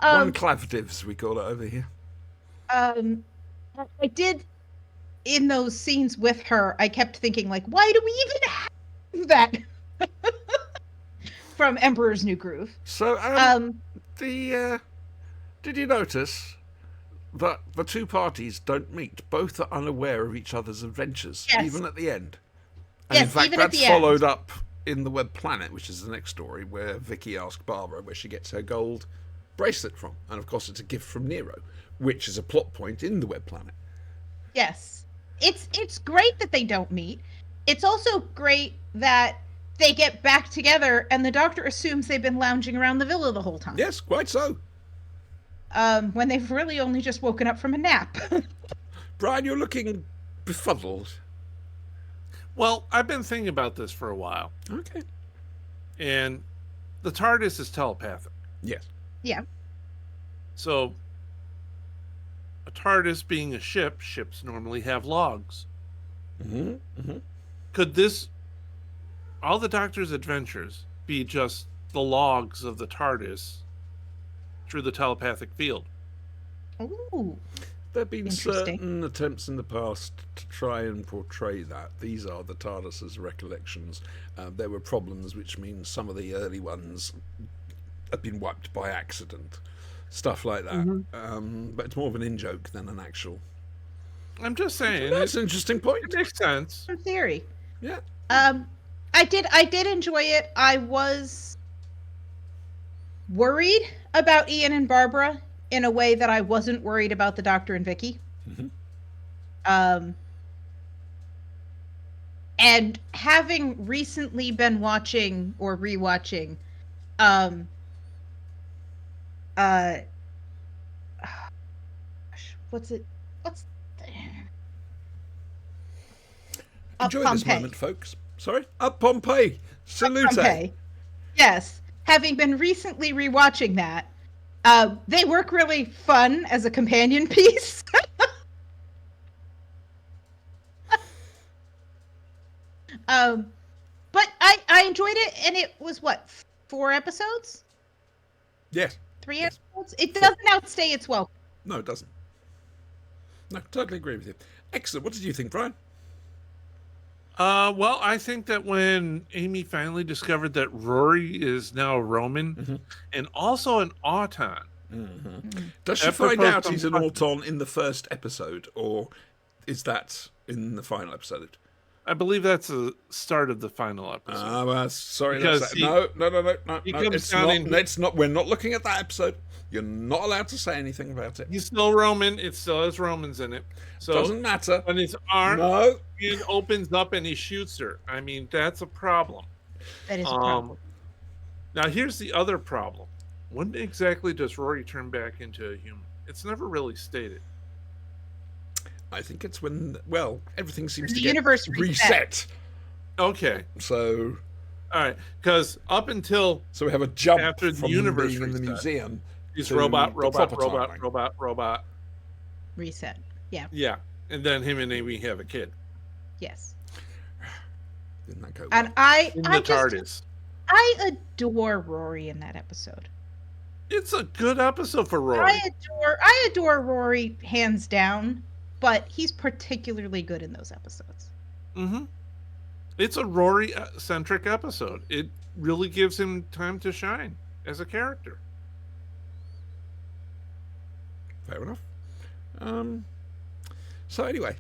Um, One clavdivs, we call it over here. I did, in those scenes with her, I kept thinking, like, why do we even have that from Emperor's New Groove? So, did you notice that the two parties don't meet? Both are unaware of each other's adventures, Yes. even at the end. And Yes, in fact, even at that's the end. followed up in The Web Planet, which is the next story, where Vicky asks Barbara where she gets her gold bracelet from. And of course, it's a gift from Nero, which is a plot point in The Web Planet. Yes. It's great that they don't meet. It's also great that they get back together and the Doctor assumes they've been lounging around the villa the whole time. Yes, quite so. When they've really only just woken up from a nap. Brian, you're looking befuddled. Well, I've been thinking about this for a while. Okay. And the TARDIS is telepathic. Yes. Yeah. So, a TARDIS being a ship, ships normally have logs. Mm-hmm. Mm-hmm. Could all the Doctor's adventures, be just the logs of the TARDIS through the telepathic field? Ooh. There have been Interesting. certain attempts in the past to try and portray that. These are the TARDIS's recollections. There were problems, which means some of the early ones have been wiped by accident. Stuff like that. Mm-hmm. But it's more of an in-joke than an actual... I'm just saying. That's an interesting point. It makes sense. In theory. Yeah. I did enjoy it. I was worried about Ian and Barbara in a way that I wasn't worried about the Doctor and Vicky. Mm-hmm. And having recently been watching or rewatching, what's Enjoy this Pompeii. moment, folks. Sorry? Up Pompeii. Salute. Pompeii. Yes. Having been recently rewatching that, they work really fun as a companion piece. But I enjoyed it, and it was, what, 4 episodes? Yes. 3 Yes. episodes? It doesn't outstay its welcome. No, it doesn't. No, totally agree with you. Excellent. What did you think, Brian? Well, I think that when Amy finally discovered that Rory is now a Roman and also an Auton. Does she That find proposed out he's an some- Auton in the first episode, or is that in the final episode? I believe that's the start of the final episode. Well, sorry. Because No. he No, comes it's down not. and- It's not. We're not looking at that episode. You're not allowed to say anything about it. He's still Roman. It still has Romans in it. So Doesn't matter. when his arm No. it opens up and he shoots her, I mean, that's a problem. That is a problem. Now, here's the other problem. When exactly does Rory turn back into a human? It's never really stated. I think it's when, well, everything seems The to get universe reset. Okay. So All right. Because up until we have a jump After the from universe being in the reset. museum. he's to robot, the robot, proper robot, timeline. robot. Reset. Yeah. Yeah. And then him and Amy have a kid Yes. Didn't that go And well? I in the just TARDIS. I adore Rory in that episode. It's a good episode for Rory. I adore Rory hands down, but he's particularly good in those episodes. Mm-hmm. It's a Rory-centric episode. It really gives him time to shine as a character. Fair enough. So anyway,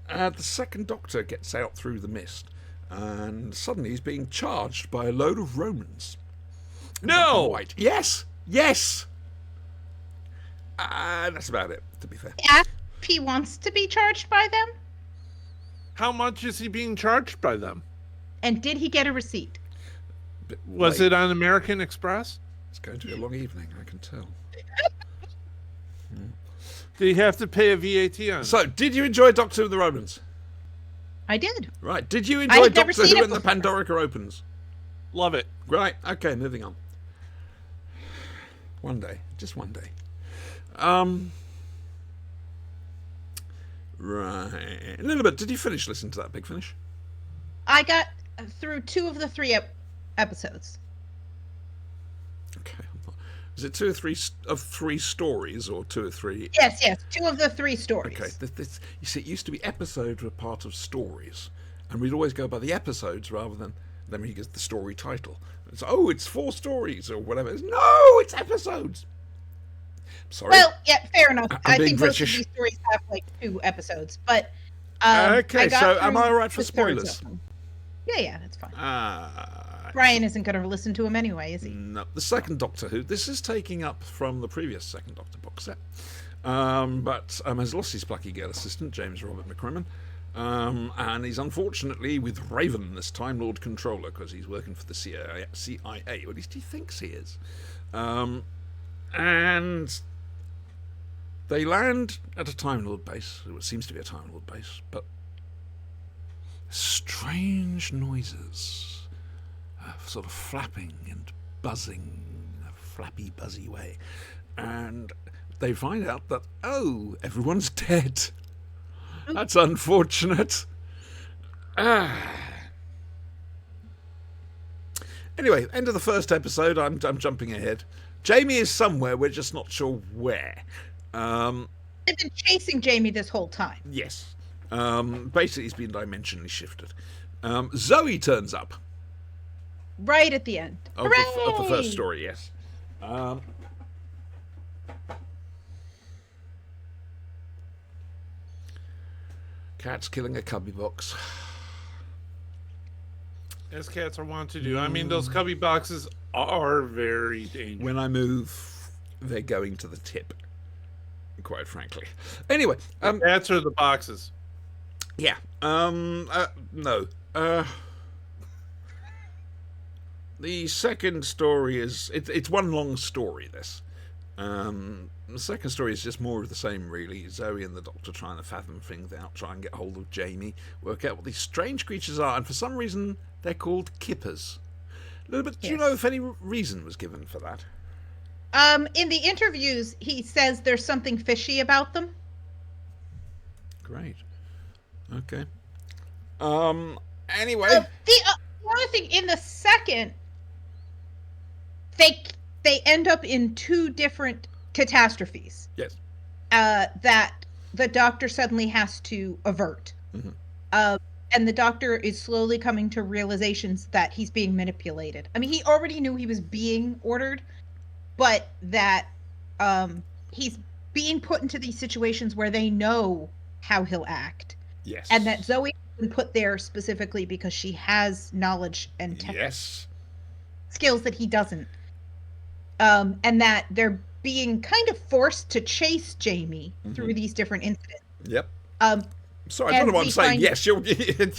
the second Doctor gets out through the mist, and suddenly he's being charged by a load of Romans. No! White. Yes. That's about it. To be fair. Ask if he wants to be charged by them, How much is he being charged by them? and did he get a receipt? Bit Was late. it on American Express? It's going to be a long evening. I can tell. Did he have to pay a VAT on it? So, did you enjoy Doctor Who and the Romans? I did. Right. Did you I enjoy had never Doctor seen Who it and the before. Pandorica Opens? Love it. Right. Okay. Moving on. One day. Just one day. Right. A little bit. Did you finish listening to that Big Finish? I got through 2 of the 3 episodes. Okay. Is it 2 or 3 of 3 stories, or 2 or 3? Yes, 2 of the 3 stories. Okay. You see, it used to be episodes were part of stories, and we'd always go by the episodes rather than then we get the story title. It's it's 4 stories or whatever. No, it's episodes. Sorry. Well, yeah, fair enough. I'm I being think most of British. these stories have like 2 episodes, but Okay, I got so am through I all right for the third spoilers? of them. Yeah, that's fine. Ah, Brian isn't going to listen to him anyway, is he? no, the second Doctor Who. This is taking up from the previous second Doctor box set, but has lost his plucky girl assistant, James Robert McCrimmon, and he's unfortunately with Raven, this Time Lord controller, because he's working for the CIA, or at least he thinks he is, and they land at a Time Lord base. It seems to be a Time Lord base, but strange noises, sort of flapping and buzzing in a flappy, buzzy way. And they find out that, everyone's dead. That's unfortunate. Anyway, end of the first episode. I'm jumping ahead. Jamie is somewhere, we're just not sure where. They've been chasing Jamie this whole time. Yes. Basically, he's been dimensionally shifted. Zoe turns up Right at the end. of the Hooray! first story, yes. Cat's killing a cubby box. As cats are wont to do. I mean, those cubby boxes are very dangerous. When I move, they're going to the tip, quite frankly. Anyway, Cats are the boxes. yeah. No. The second story is it's one long story. This. The second story is just more of the same, really. Zoe and the Doctor trying to fathom things out, try and get hold of Jamie, work out what these strange creatures are, and for some reason they're called kippers. A little bit. Do you Yes. know if any reason was given for that? In the interviews, he says there's something fishy about them. Great. Okay. Anyway. The other thing, in the second, they end up in 2 different catastrophes Yes. that the Doctor suddenly has to avert. Mhm. And the Doctor is slowly coming to realizations that he's being manipulated. I mean, he already knew he was being ordered, but that he's being put into these situations where they know how he'll act. Yes. And that Zoe been put there specifically because she has knowledge and Yes. skills that he doesn't. And that they're being kind of forced to chase Jamie through these different incidents. Yep. Um, Sorry, I don't and know what I'm we saying. find- Yes,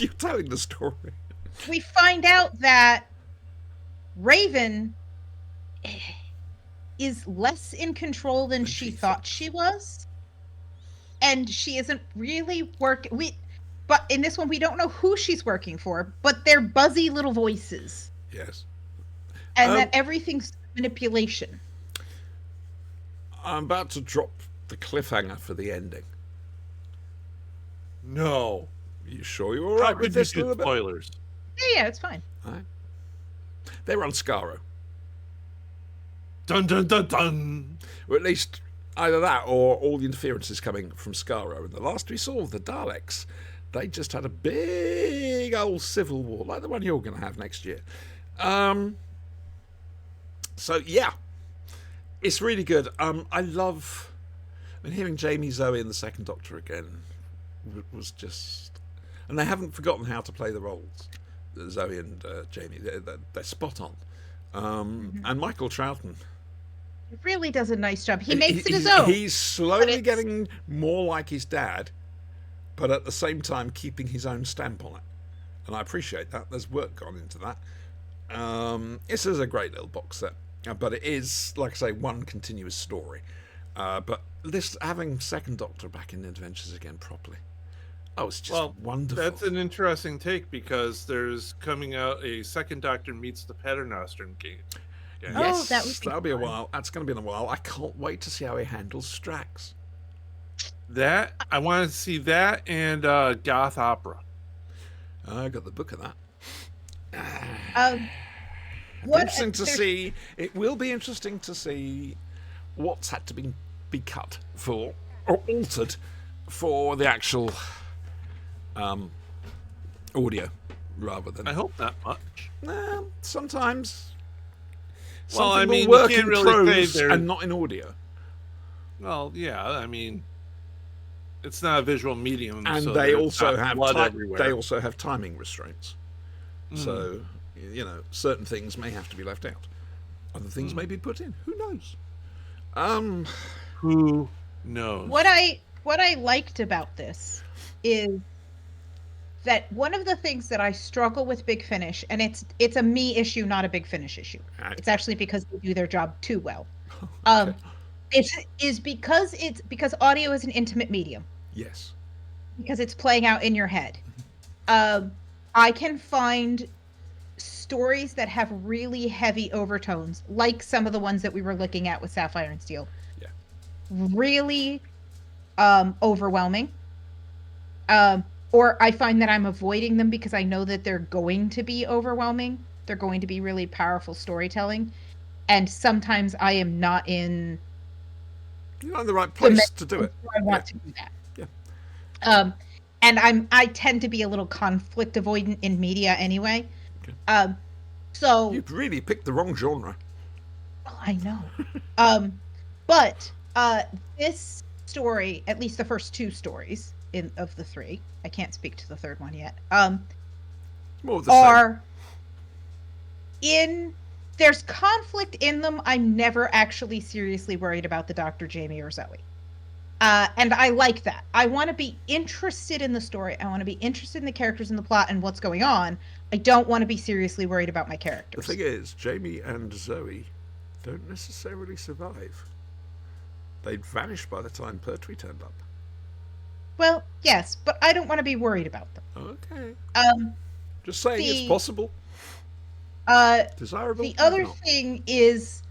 you're telling the story. we find out that Raven is less in control than she thought she was, and she isn't really working. But in this one, we don't know who she's working for, but they're buzzy little voices, Yes. and that everything's manipulation. I'm about to drop the cliffhanger for the ending. No. You sure you're all right with this little bit? Spoilers. Yeah, it's fine. All right. They're on Skaro. Dun dun dun dun. Or at least either that or all the interference is coming from Skaro. And the last we saw of the Daleks, they just had a big old civil war, like the one you're going to have next year. So, yeah. It's really good. I love... hearing Jamie Zoe and the Second Doctor again was just... And they haven't forgotten how to play the roles. Zoe and Jamie, they're spot on. And Michael Troughton... He really does a nice job. He makes it his own. He's slowly getting more like his dad, but at the same time keeping his own stamp on it. And I appreciate that. There's work gone into that. This is a great little box set. But it is, like I say, one continuous story. But this having Second Doctor back in Adventures again properly. Oh, it's just wonderful. That's an interesting take because there's coming out a Second Doctor meets the Paternoster game. Yes, Oh, that would be that'll be a fun. while. That's going to be in a while. I can't wait to see how he handles Strax. That I want to see that and goth opera. I got the book of that. What Interesting to there's- see. It will be interesting to see what's had to be cut for or altered for the actual audio rather than. I hope not much. Sometimes. Well, I something mean, will you work can't in really prose say there- and not in audio. Well, yeah, I mean, it's not a visual medium, And so they there's also not have blood everywhere. they also have timing restraints. So certain things may have to be left out. Other things may be put in. Who knows? Who knows? What I liked about this is that one of the things that I struggle with Big Finish, and it's a me issue, not a Big Finish issue. Right. It's actually because they do their job too well. It's because audio is an intimate medium, Yes. because it's playing out in your head. I can find stories that have really heavy overtones, like some of the ones that we were looking at with Sapphire and Steel. Yeah. Really overwhelming. Or I find that I'm avoiding them because I know that they're going to be overwhelming. They're going to be really powerful storytelling. And sometimes I am not in You're in the right place to do it. I want to do that. Yeah. And I tend to be a little conflict avoidant in media anyway. Okay. So You've really picked the wrong genre. oh, I know. But this story, at least the first two stories of the three, I can't speak to the third one yet. More of the same. Are in there's conflict in them. I'm never actually seriously worried about the Dr. Jamie or Zoe. And I like that. I want to be interested in the story. I want to be interested in the characters and the plot and what's going on. I don't want to be seriously worried about my The characters. thing is, Jamie and Zoe don't necessarily survive. They'd vanished by the time Pertwee turned up. Well, yes, but I don't want to be worried about them. Okay. Um, Just saying it's the- possible. uh, Desirable. the maybe other not. thing is,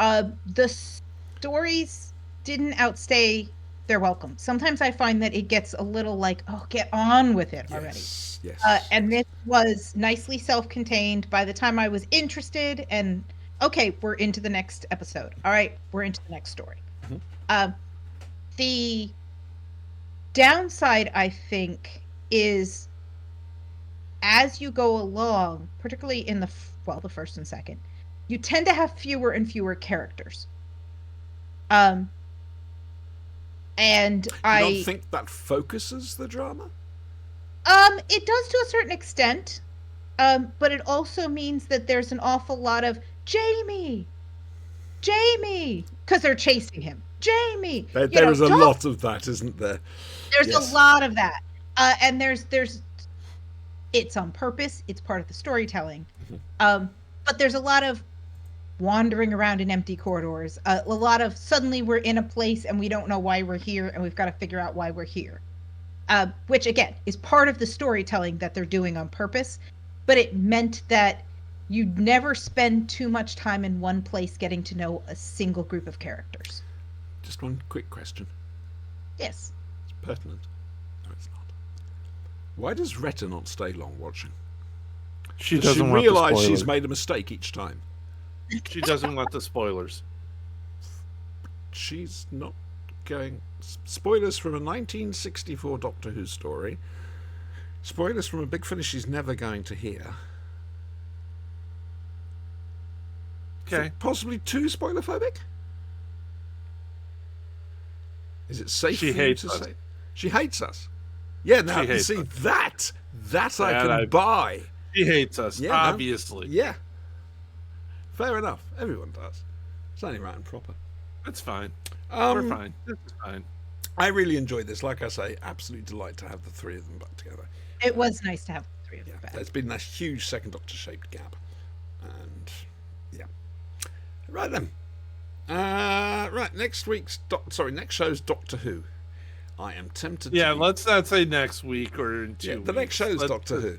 the stories didn't outstay their welcome. Sometimes I find that it gets a little like, oh, get on with it already. Yes. And this was nicely self-contained by the time I was interested, and okay, we're into the next episode. All right, we're into the next story. The downside, I think, is as you go along, particularly in the first and second, you tend to have fewer and fewer characters. And You I don't think that focuses the drama? It does to a certain extent, but it also means that there's an awful lot of Jamie, because they're chasing him. Jamie, There is a don't. lot of that, isn't there? There's Yes. a lot of that, and there's it's on purpose. It's part of the storytelling, but there's a lot of wandering around in empty corridors. A lot of suddenly we're in a place and we don't know why we're here, and we've got to figure out why we're here. Which again is part of the storytelling that they're doing on purpose, but it meant that you'd never spend too much time in one place getting to know a single group of characters. Just one quick question. Yes. It's pertinent. No, it's not. Why does Retta not stay long watching? She Does she doesn't want the realise spoilers. she's made a mistake each time? She doesn't want the spoilers. She's not going... Spoilers from a 1964 Doctor Who story. Spoilers from a Big Finish she's never going to hear. Okay. Possibly too spoiler phobic? Is it safe She for you hates to us. say? She hates us. Yeah, now She you hates see us. that I That can I- buy. She hates us, Yeah, no. obviously. Yeah. Fair enough. Everyone does. It's only right and proper. That's fine. Um, We're fine. This is fine. I really enjoyed this. Like I say, absolute delight to have the three of them back together. It was nice to have the three of them back. There's been that huge second Doctor shaped gap. And yeah. Right then. Right, next show's Doctor Who. I am tempted Yeah, to be- let's not say next week or in 2 Yeah, weeks. the next show's Let's Doctor just- Who.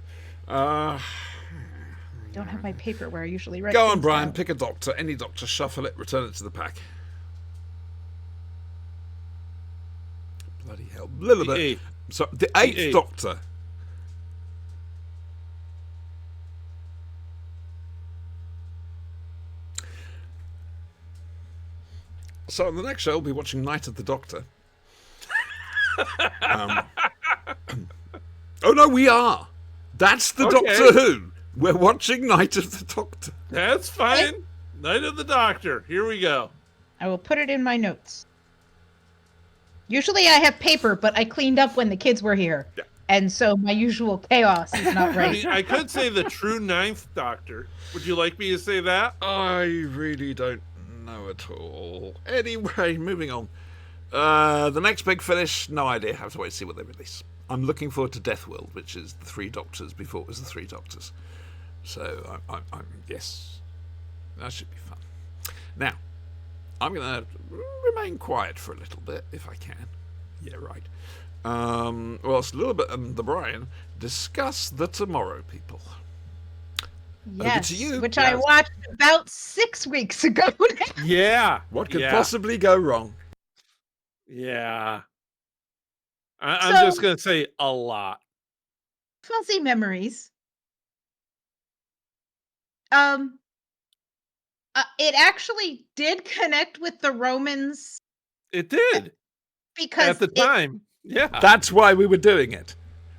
Don't have my paper where I usually write. Go on, things Brian. down. Pick a Doctor. Any Doctor. Shuffle it. Return it to the pack. Bloody hell. Little The bit. eighth. So the eighth eighth. Doctor. So on the next show, we'll be watching Night of the Doctor. Um, oh no, we are. That's the Okay. Doctor Who. We're watching Night of the Doctor. That's fine. Night of the Doctor. Here we go. I will put it in my notes. Usually I have paper, but I cleaned up when the kids were here. Yeah. And so my usual chaos is not I right. mean, I could say the true ninth Doctor. Would you like me to say that? I really don't know at all. Anyway, moving on. The next Big Finish, no idea. Have to wait to see what they release. I'm looking forward to Death World, which is the Three Doctors before it was the Three Doctors. So, I'm yes, that should be fun. Now, I'm going to remain quiet for a little bit, if I can. Yeah, right. Whilst a little bit and the Brian discuss the Tomorrow People. Yes, to you. which I Yes. watched about 6 weeks ago now. Yeah. What could yeah. possibly go wrong? Yeah. I'm So- just going to say a lot. Fuzzy memories. It actually did connect with the Romans It did. because At the time. Yeah. That's why we were doing it.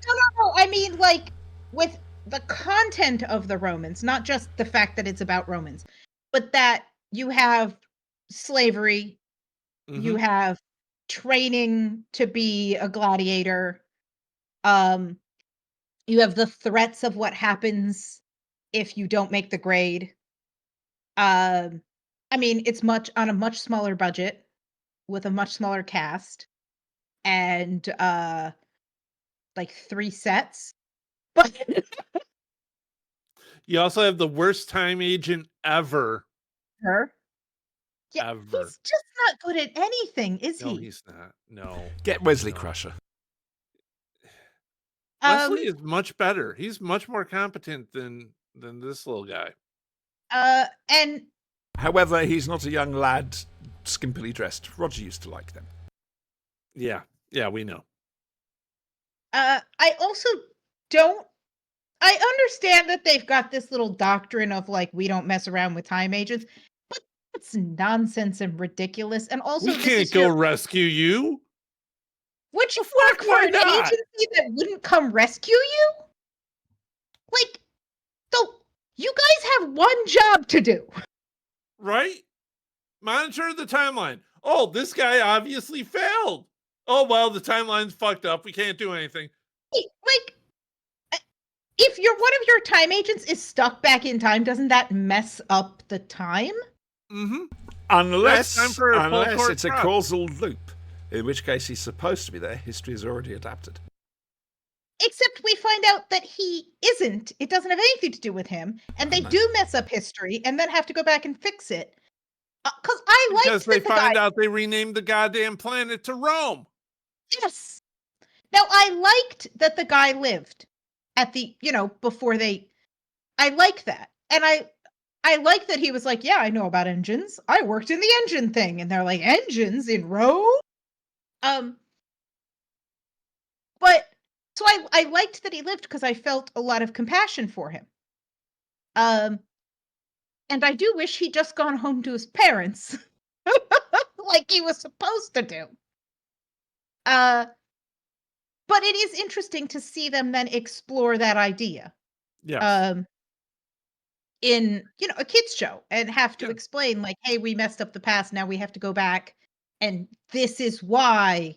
No, I mean, like, with the content of the Romans, not just the fact that it's about Romans, but that you have slavery, you Mhm. have training to be a gladiator, you have the threats of what happens if you don't make the grade. I mean, it's much on a much smaller budget with a much smaller cast and like 3 sets. But You also have the worst time agent ever. her. Yeah, Ever. he's just not good at anything, is No, he? he's not. No. Get Wesley No. Crusher. Wesley is much better. He's much more competent than this little guy. And However, he's not a young lad, skimpily dressed. Roger used to like them. Yeah. Yeah, we know. I also don't. I understand that they've got this little doctrine of like we don't mess around with time agents, but it's nonsense and ridiculous. And also, We this can't is go your- rescue you. Would you work for why an not? agency that wouldn't come rescue you? Like, so you guys have one job to do. Right? Monitor the timeline. Oh, this guy obviously failed. Oh, well, the timeline's fucked up. We can't do anything. Like, if one of your time agents is stuck back in time, doesn't that mess up the time? Mm-hmm. Unless time for a full court it's a trial. causal loop, in which case he's supposed to be there. History is already adapted. Except we find out that he isn't. It doesn't have anything to do with him, and they do mess up history, and then have to go back and fix it. Because Because they find out they renamed the goddamn planet to Rome. Yes. Now I liked that the guy lived at the, before they. I like that, and I like that he was like, yeah, I know about engines. I worked in the engine thing, and they're like, engines in Rome. But so I liked that he lived because I felt a lot of compassion for him. And I do wish he'd just gone home to his parents, like he was supposed to do. But it is interesting to see them then explore that idea. Yeah. In a kids show, and have to explain, like, hey, we messed up the past, now we have to go back, and this is why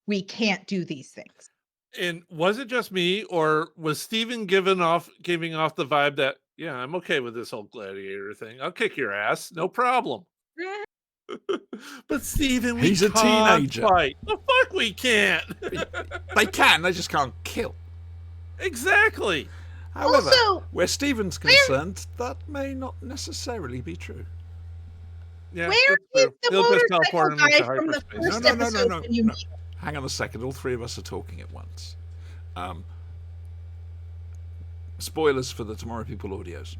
we can't do these things. And was it just me, or was Steven giving off the vibe that, yeah, I'm okay with this whole gladiator thing. I'll kick your ass, no problem. But Steven, He's a teenager. Fight. The fuck we can't. They can, they just can't kill. Exactly. However, Also, where Stephen's concerned, that may not necessarily be true. Yeah, where that's is true. the He'll just motorcycle teleport him guy into from the hyperspace. first No. episode when you meet him? Hang on a second, all three of us are talking at once. Spoilers for the Tomorrow People audios.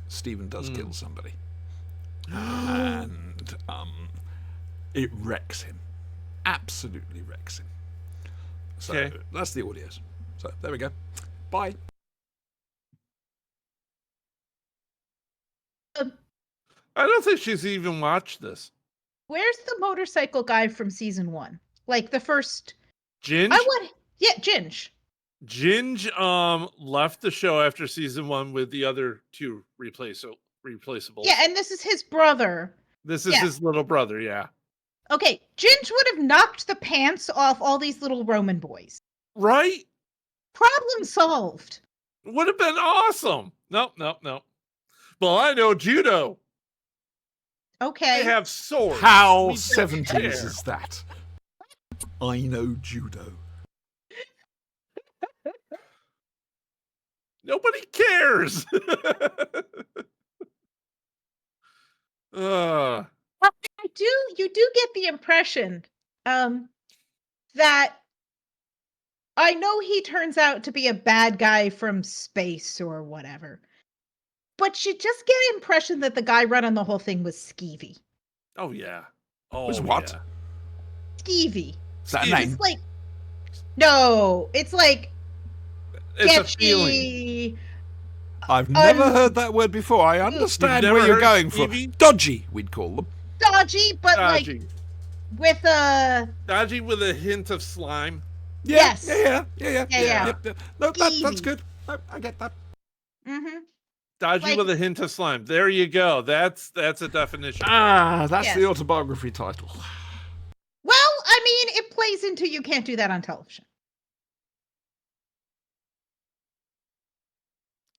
Stephen does kill somebody. And it wrecks him. Absolutely wrecks him. So Okay. that's the audios. So there we go. Bye. I don't think she's even watched this. Where's the motorcycle guy from season 1? Like the first. Ginge? Ginge. Ginge left the show after season 1 with the other two replaceables. Yeah, and this is his brother. This is his little brother, yeah. Okay, Ginge would have knocked the pants off all these little Roman boys. Right? Problem solved. Would have been awesome. Nope. Well, I know judo. Okay. They have swords. How We don't 70s care. is that? I know judo. Nobody cares. You do get the impression that I know he turns out to be a bad guy from space or whatever, but you just get the impression that the guy running the whole thing was skeevy. Oh yeah. Oh, Was what? yeah. Skeevy. Is that a Steve, name? It's like, no, it's like It's a feeling. sketchy. I've never heard that word before. I understand never where you're heard going Stevie? for. Dodgy, we'd call them. Dodgy, but Dodgy. like with a Dodgy with a hint of slime. Yeah, Yes. Yeah. Yeah. Yep. No, that's Skeevy. good. No, I get that. Dodgy Like- with a hint of slime. There you go. That's a definition. Ah, that's Yes. the autobiography title. well, I mean, it plays into you can't do that on television.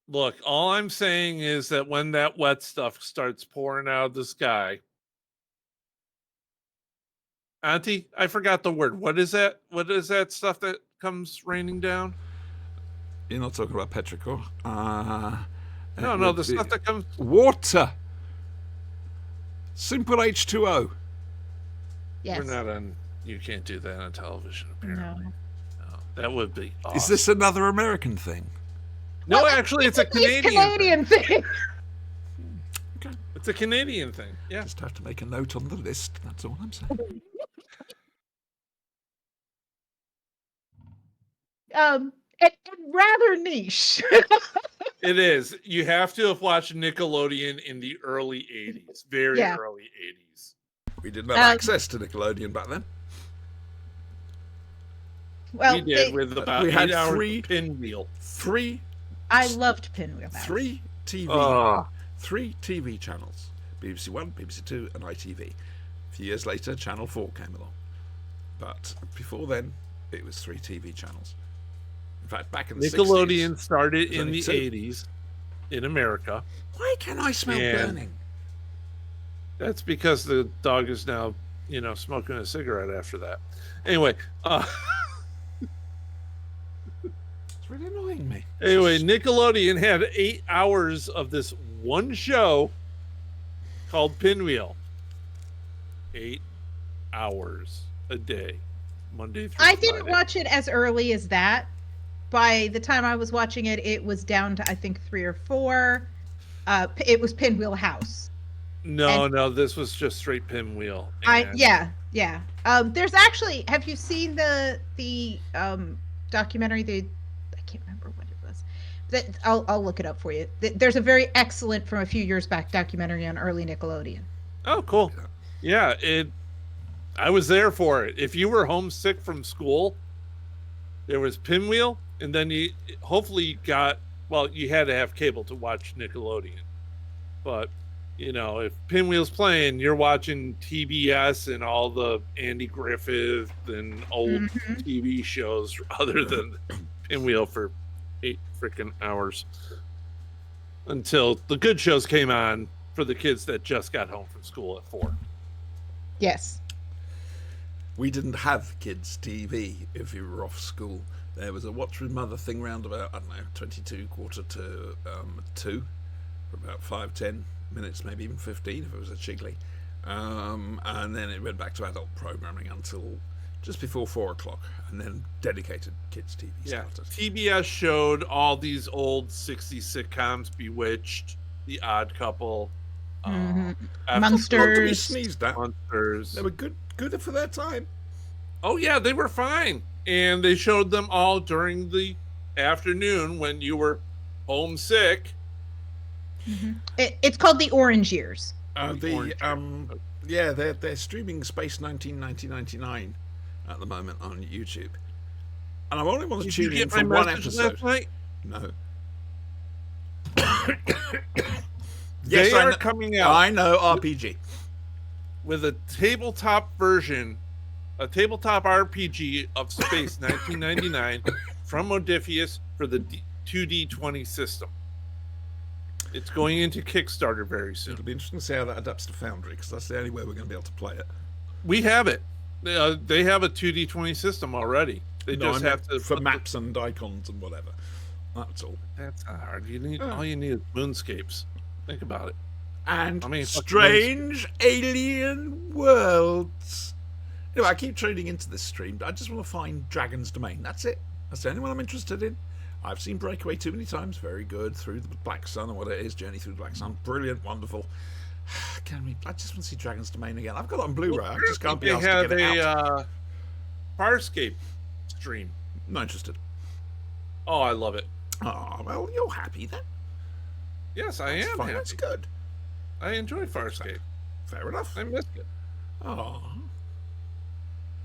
Look, all I'm saying is that when that wet stuff starts pouring out of the sky, Auntie, I forgot the word. What is that? What is that stuff that comes raining down? You're not talking about petrichor. No, the stuff that comes. Water. Simple H2O. Yes. We're not on. You can't do that on television. Apparently, no, that would be. Awesome. Is this another American thing? No, Well, actually, it's a It's Canadian. thing. Okay. It's a Canadian thing. Yeah. Just have to make a note on the list. That's all I'm saying. And rather niche. It is. You have to have watched Nickelodeon in the early 80s. Very Yeah. early 80s. We didn't have access to Nickelodeon back then. Well, We did with about we had 8 hours three- of pinwheel. I loved Pinwheel. Mouse. Three TV Ah. channels. BBC One, BBC Two, and ITV. A few years later, Channel 4 came along. But before then, it was 3 TV channels. In fact, back in the Nickelodeon 60s. started There's in only the two. 80s in America. Why can I smell And- burning? That's because the dog is now, smoking a cigarette after that. Anyway, It's really annoying me. Nickelodeon had 8 hours of this one show called Pinwheel. 8 hours a day, Monday through I didn't Friday. watch it as early as that. By the time I was watching it, it was down to I think 3 or 4. It was Pinwheel House. No, this was just straight Pinwheel. Yeah. There's actually, have you seen the documentary? I can't remember what it was. I'll look it up for you. There's a very excellent from a few years back documentary on early Nickelodeon. Oh, cool. Yeah, I was there for it. If you were homesick from school, there was Pinwheel, and then you had to have cable to watch Nickelodeon. But, if Pinwheel's playing, you're watching TBS and all the Andy Griffith and old TV shows other than Pinwheel for 8 freaking hours. Until the good shows came on for the kids that just got home from school at 4. Yes. We didn't have kids' TV if you were off school. There was a watch with mother thing round about, 22, quarter to 2, for about 5-10 minutes, maybe even 15 if it was a Chigley. And then it went back to adult programming until just before 4 o'clock, and then dedicated kids' TV started. TBS showed all these old 60s sitcoms, Bewitched, The Odd Couple, Not to be Munsters. sneezed at. Monsters. They were good for their time. Oh yeah, they were fine. And they showed them all during the afternoon when you were homesick. It's called the Orange Years. They're streaming Space 1999 at the moment on YouTube, and I only want to Did you tune in get for my one message episode. last night? No. They I are know, coming out I know RPG. with a tabletop version, a tabletop RPG of Space 1999 from Modiphius for the 2D20 system. It's going into Kickstarter very soon. It'll be interesting to see how that adapts to Foundry, because that's the only way we're going to be able to play it. We have it. They have a 2D20 system already. They just have to for put maps and icons and whatever. That's all. That's not hard. All you need is moonscapes. Think about it. And I mean, fucking strange alien worlds. Anyway, I keep trading into this stream. I just want to find Dragon's Domain. That's it. That's the only one I'm interested in. I've seen Breakaway too many times. Very good. Through the Black Sun, or what it is. Journey Through the Black Sun. Brilliant. Wonderful. I just want to see Dragon's Domain again. I've got it on Blu-ray. I just can't be asked to get it out. Farscape stream. Not interested. Oh, I love it. Oh, well, you're happy then. Yes, I am Fine. happy. That's good. I enjoy Farscape. Fair enough. I missed it. Oh.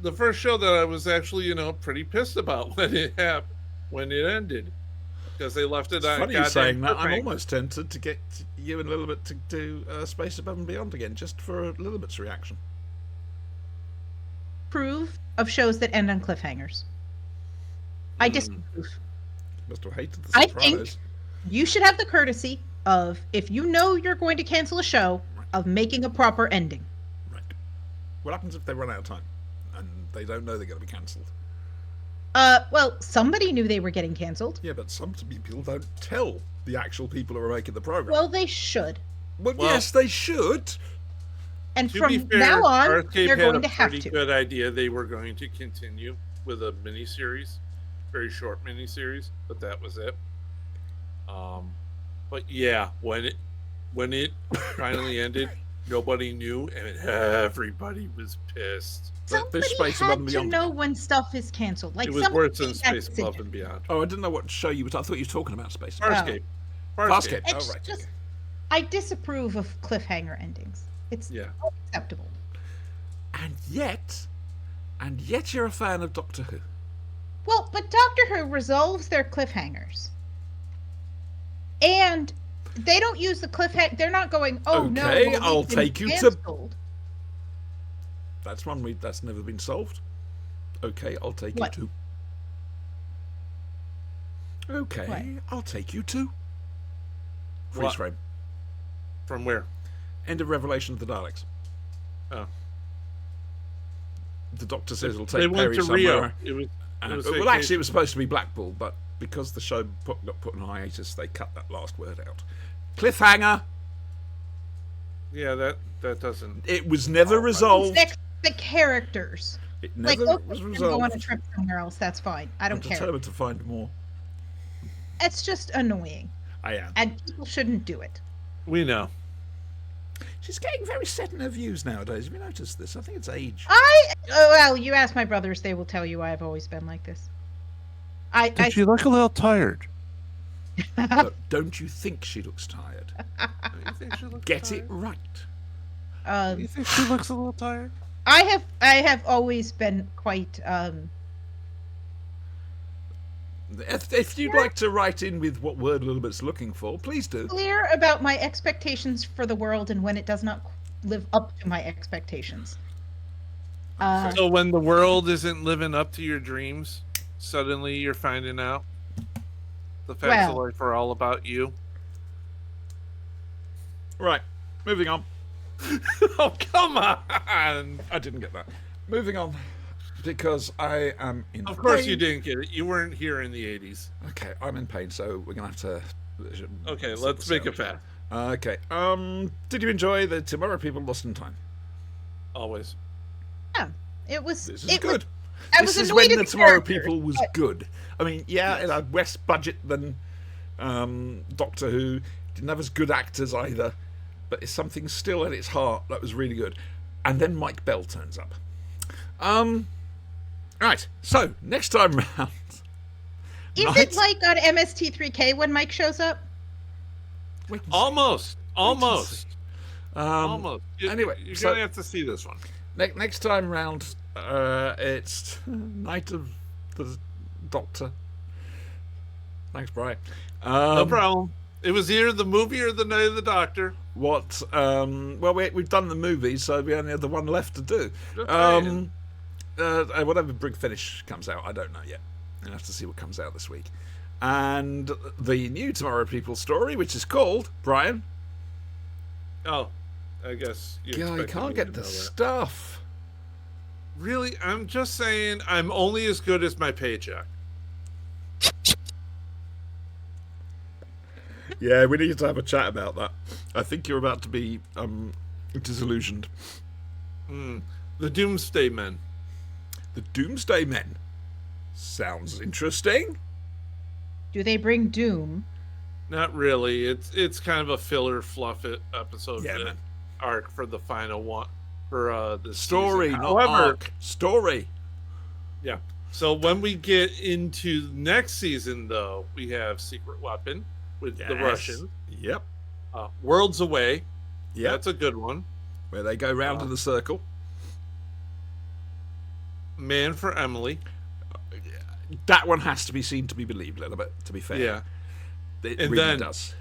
The first show that I was actually, pretty pissed about when it happened, when it ended, because they left it It's on. funny you saying that. I'm cliffhanger. almost tempted to get you and a little bit to do Space Above and Beyond again, just for a little bit's reaction. Approve of shows that end on cliffhangers. I disapprove. Must have hated the I Sopranos. think you should have the courtesy of, if you know you're going to cancel a show, of making a proper ending. Right. What happens if they run out of time and they don't know they're going to be cancelled? Well, somebody knew they were getting canceled. Yeah, but some people don't tell the actual people who are making the program. Well, they should. Well, well- yes, they should. And To from be fair, now on, Farscape they're had going a to have pretty to. good idea. They were going to continue with a miniseries, very short miniseries, but that was it. But yeah, when it finally ended, nobody knew, and everybody was pissed. Somebody Space Above had and to Beyond. know when stuff is canceled. Like It was somebody worse than made that Space Above decision. and Beyond. Oh, I didn't know what show you were. I thought you were talking about Space. Farscape. Farscape. Oh, It's right. just, okay. I disapprove of cliffhanger endings. It's Yeah. unacceptable. And yet you're a fan of Doctor Who. Well, but Doctor Who resolves their cliffhangers. And they don't use the cliffhanger. They're not going, oh no. Okay, well, I'll we've been take you to- canceled. That's that's never been solved. Okay, I'll take What? you to. Okay, What? I'll take you to freeze What? frame. From where? End of Revelation of the Daleks. Oh, The Doctor says it'll they take went Perry to somewhere. Rio. It was Well, vacation. actually, it was supposed to be Blackpool, but because the show got put on hiatus, they cut that last word out. Cliffhanger. Yeah, that doesn't. It was never resolved. Fix the characters. It Like, never okay, was you can go on a resolved. trip somewhere else. That's fine. I I'm don't care. determined to find more. It's just annoying, I am. and people shouldn't do it. We know. She's getting very set in her views nowadays. Have you noticed this? I think it's age. Well, you ask my brothers; they will tell you I've always been like this. I She look a little tired? But don't you think she looks tired? You think she looks Get tired? it right. You think she looks a little tired? I have always been quite If you'd like to write in with what word Lilibet's looking for, please do. clear about my expectations for the world and when it does not live up to my expectations. So when the world isn't living up to your dreams, suddenly you're finding out the facts of Well. life are all about you. Right, moving on. Oh, come on! I didn't get that. Moving on, because I am in Of course pain. you didn't get it. You weren't here in the 80s. Okay, I'm in pain, so we're gonna have to. Okay, sort let's this make out. it fast. Okay. Did you enjoy the Tomorrow People Lost in Time? Always. Yeah, it was. This is it good. I This was is annoyed when at the Tomorrow characters, People was but- good. I mean, yeah, it had less budget than Doctor Who. Didn't have as good actors either, but it's something still at its heart that was really good. And then Mike Bell turns up. Right. So next time round. Is Night- it like on MST3K when Mike shows up? Wait and see. Almost. see. Almost. Um, Almost. anyway, you're so- gonna have to see this one. Next time round, it's Night of the Doctor. Thanks, Brian. No problem. It was either the movie or the Night of the Doctor. What? Well, we've done the movie, so we only have the one left to do. Just saying. Whatever Big Finish comes out, I don't know yet. I'll have to see what comes out this week. And the new Tomorrow People story, which is called Brian. Oh, I guess you Yeah, you expected can't me get to the know that. stuff. Really, I'm just saying I'm only as good as my paycheck. Yeah, we need to have a chat about that. I think you're about to be disillusioned. The Doomsday Men. The Doomsday Men. Sounds interesting. Do they bring Doom? Not really. It's kind of a filler fluff episode Yeah, man. arc for the final one for the Story, season. not arc. Story. Yeah. So when we get into next season, though, we have Secret Weapon with the Yes. Russians. Yep. Worlds Away. Yep. That's a good one. Where they go round in the circle. Man for Emily. That one has to be seen to be believed a little bit, to be fair. Yeah. It And really then- does.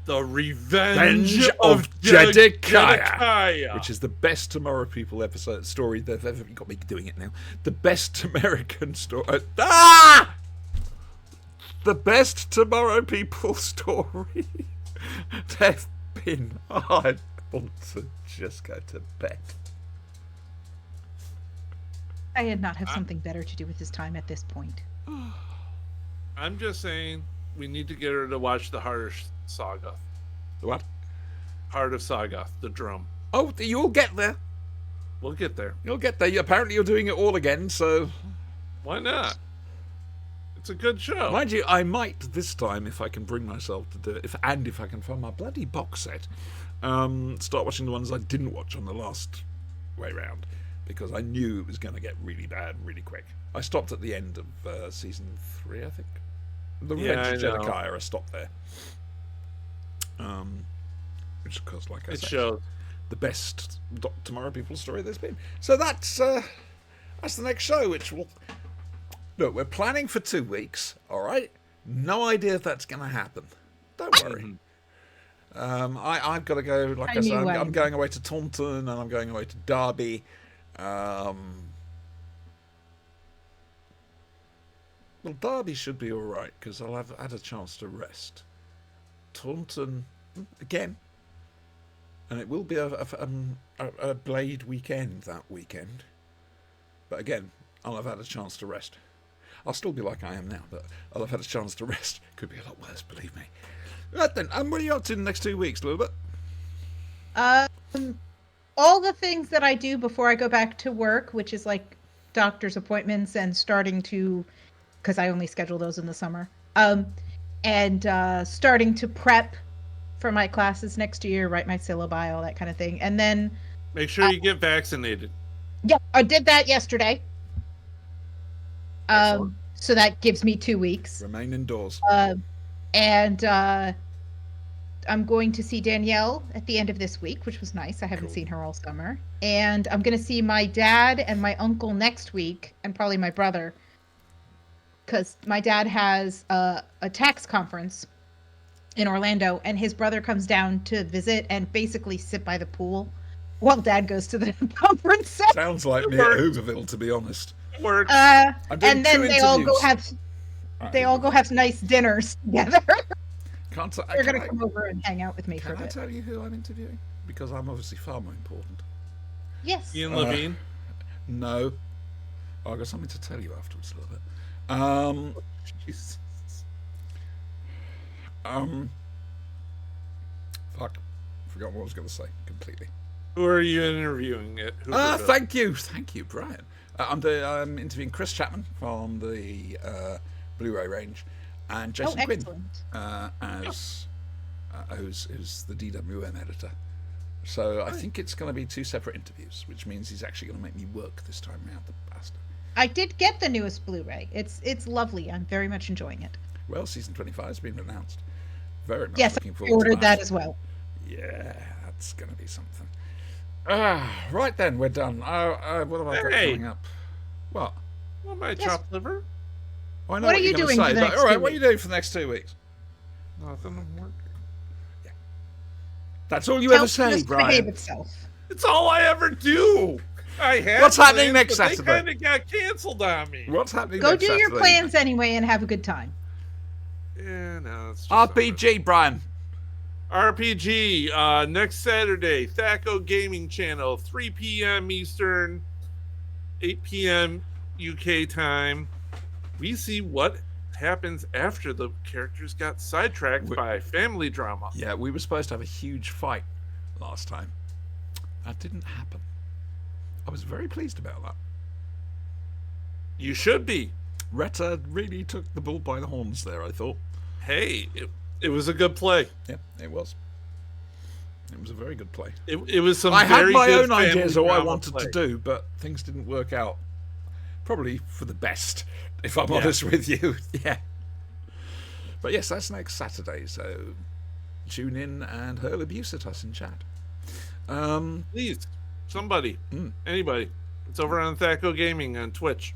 The Revenge Revenge of Jedediah, Jedediah. which is the best Tomorrow People episode story they've ever. You got me doing it now. The best American story. The best Tomorrow People story. They've been. Oh, I want to just go to bed. I did not have something better to do with his time at this point. I'm just saying we need to get her to watch the Heart of Saga. The what? Heart of Saga, the drum. Oh, you'll get there. We'll get there. You'll get there. Apparently, you're doing it all again. So, Why not? It's a good show. mind you, I might this time, if I can bring myself to do it, if I can find my bloody box set, start watching the ones I didn't watch on the last way round, because I knew it was going to get really bad really quick. I stopped at the end of season 3, I think. The Yeah, Revenge of I know. Jedediah, I stopped there. Which, because, like I It said, shows. the best Tomorrow People story there's been. So that's the next show, which will. Look, we're planning for 2 weeks. All right, no idea if that's going to happen. Don't worry. I've got to go. Like I said, knew I'm going away to Taunton and I'm going away to Derby. Well, Derby should be all right because I'll have had a chance to rest. Taunton again, and it will be a Blade weekend that weekend. But again, I'll have had a chance to rest. I'll still be like I am now, but I'll have had a chance to rest. Could be a lot worse, believe me. Right then, and what are you up to in the next 2 weeks, a little bit? All the things that I do before I go back to work, which is like doctor's appointments and starting to, because I only schedule those in the summer, and starting to prep for my classes next year, write my syllabi, all that kind of thing. And then Make sure you get vaccinated. yeah, I did that yesterday. Excellent. So that gives me 2 weeks. Remain indoors. And I'm going to see Danielle at the end of this week, which was nice. I haven't Cool. seen her all summer. And I'm going to see my dad and my uncle next week, and probably my brother, because my dad has a tax conference in Orlando, and his brother comes down to visit and basically sit by the pool while dad goes to the conference. Sounds like me at Hooverville, to be honest. Works. I'm doing And then 2 they all go interviews. have nice dinners together. They're going to Can come over and hang out with me for a I bit. tell you who I'm interviewing? Because I'm obviously far more important. Yes. Ian Levine. No. I've got something to tell you afterwards a little bit. Jesus. Fuck. Forgot what I was going to say completely. Who are you interviewing at Hooverville? Thank you, Brian. I'm interviewing Chris Chapman from the Blu-ray range, and Jason Quinn excellent. who's the DWM editor. So I think it's going to be 2 separate interviews, which means he's actually going to make me work this time round, the bastard. I did get the newest Blu-ray. It's lovely. I'm very much enjoying it. Well, season 25 has been announced. Very much Yes, looking I forward to ordered that as well. Yeah, that's going to be something. Right then, we're done. What have I got Hey. coming up? What? Want my Yes. chopped liver? I know What are you're you gonna doing say, for the but next all right, 2 what are you doing for the next 2 weeks? Nothing. I'm working. That's all you Tell ever say, just to behave Brian. itself. It's all I ever do. I had What's happening plans, next but Saturday? They kind of got canceled on me. What's happening Go next do your Saturday? plans anyway and have a good time. Yeah, no, it's just RPG, Brian. RPG next Saturday, Thaco Gaming Channel, 3 p.m. Eastern, 8 p.m. UK time. We see what happens after the characters got sidetracked by family drama. Yeah, we were supposed to have a huge fight last time. That didn't happen. I was very pleased about that. You should be. Retta really took the bull by the horns there, I thought. Hey, it was a good play. Yeah, it was. It was a very good play. It was some. I had very my good own ideas of what I family wanted drama to play. do, but things didn't work out. Probably for the best, if I'm Yeah. honest with you. Yeah. But yes, that's next Saturday, so tune in and hurl abuse at us in chat. Please, somebody, Mm. anybody. It's over on Thaco Gaming on Twitch,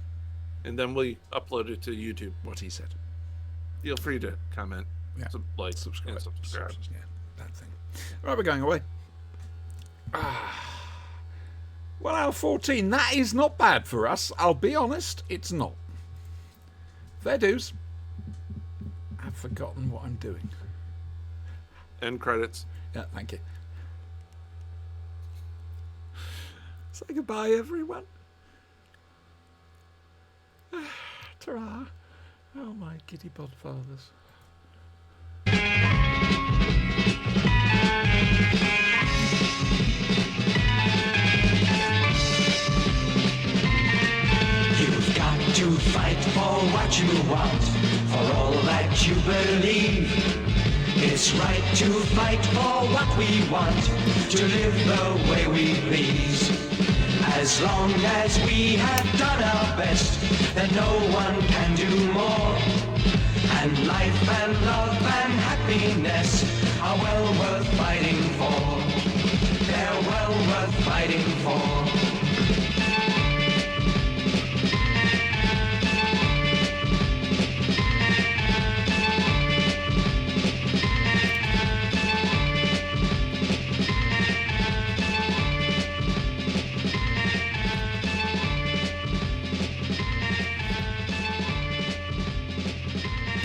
and then we upload it to YouTube. What he said. Feel free to comment, Yeah. like, Subscribe. and subscribe. Yeah, that thing. Right, we're going away. 1 hour 14. That is not bad for us. I'll be honest, it's not. Fair dues. I've forgotten what I'm doing. End credits. Yeah, thank you. Say goodbye, everyone. Ta-ra. Oh, my giddy bodfathers. You've got to fight for what you want, for all that you believe. It's right to fight for what we want, to live the way we please. As long as we have done our best, then no one can do more. And life and love and happiness are well worth fighting for. They're well worth fighting for.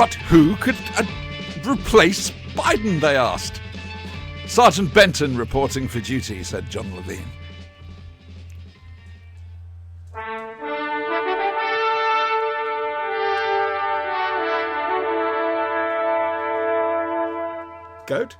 But who could replace Biden, they asked. Sergeant Benton reporting for duty, said John Levine. Goat?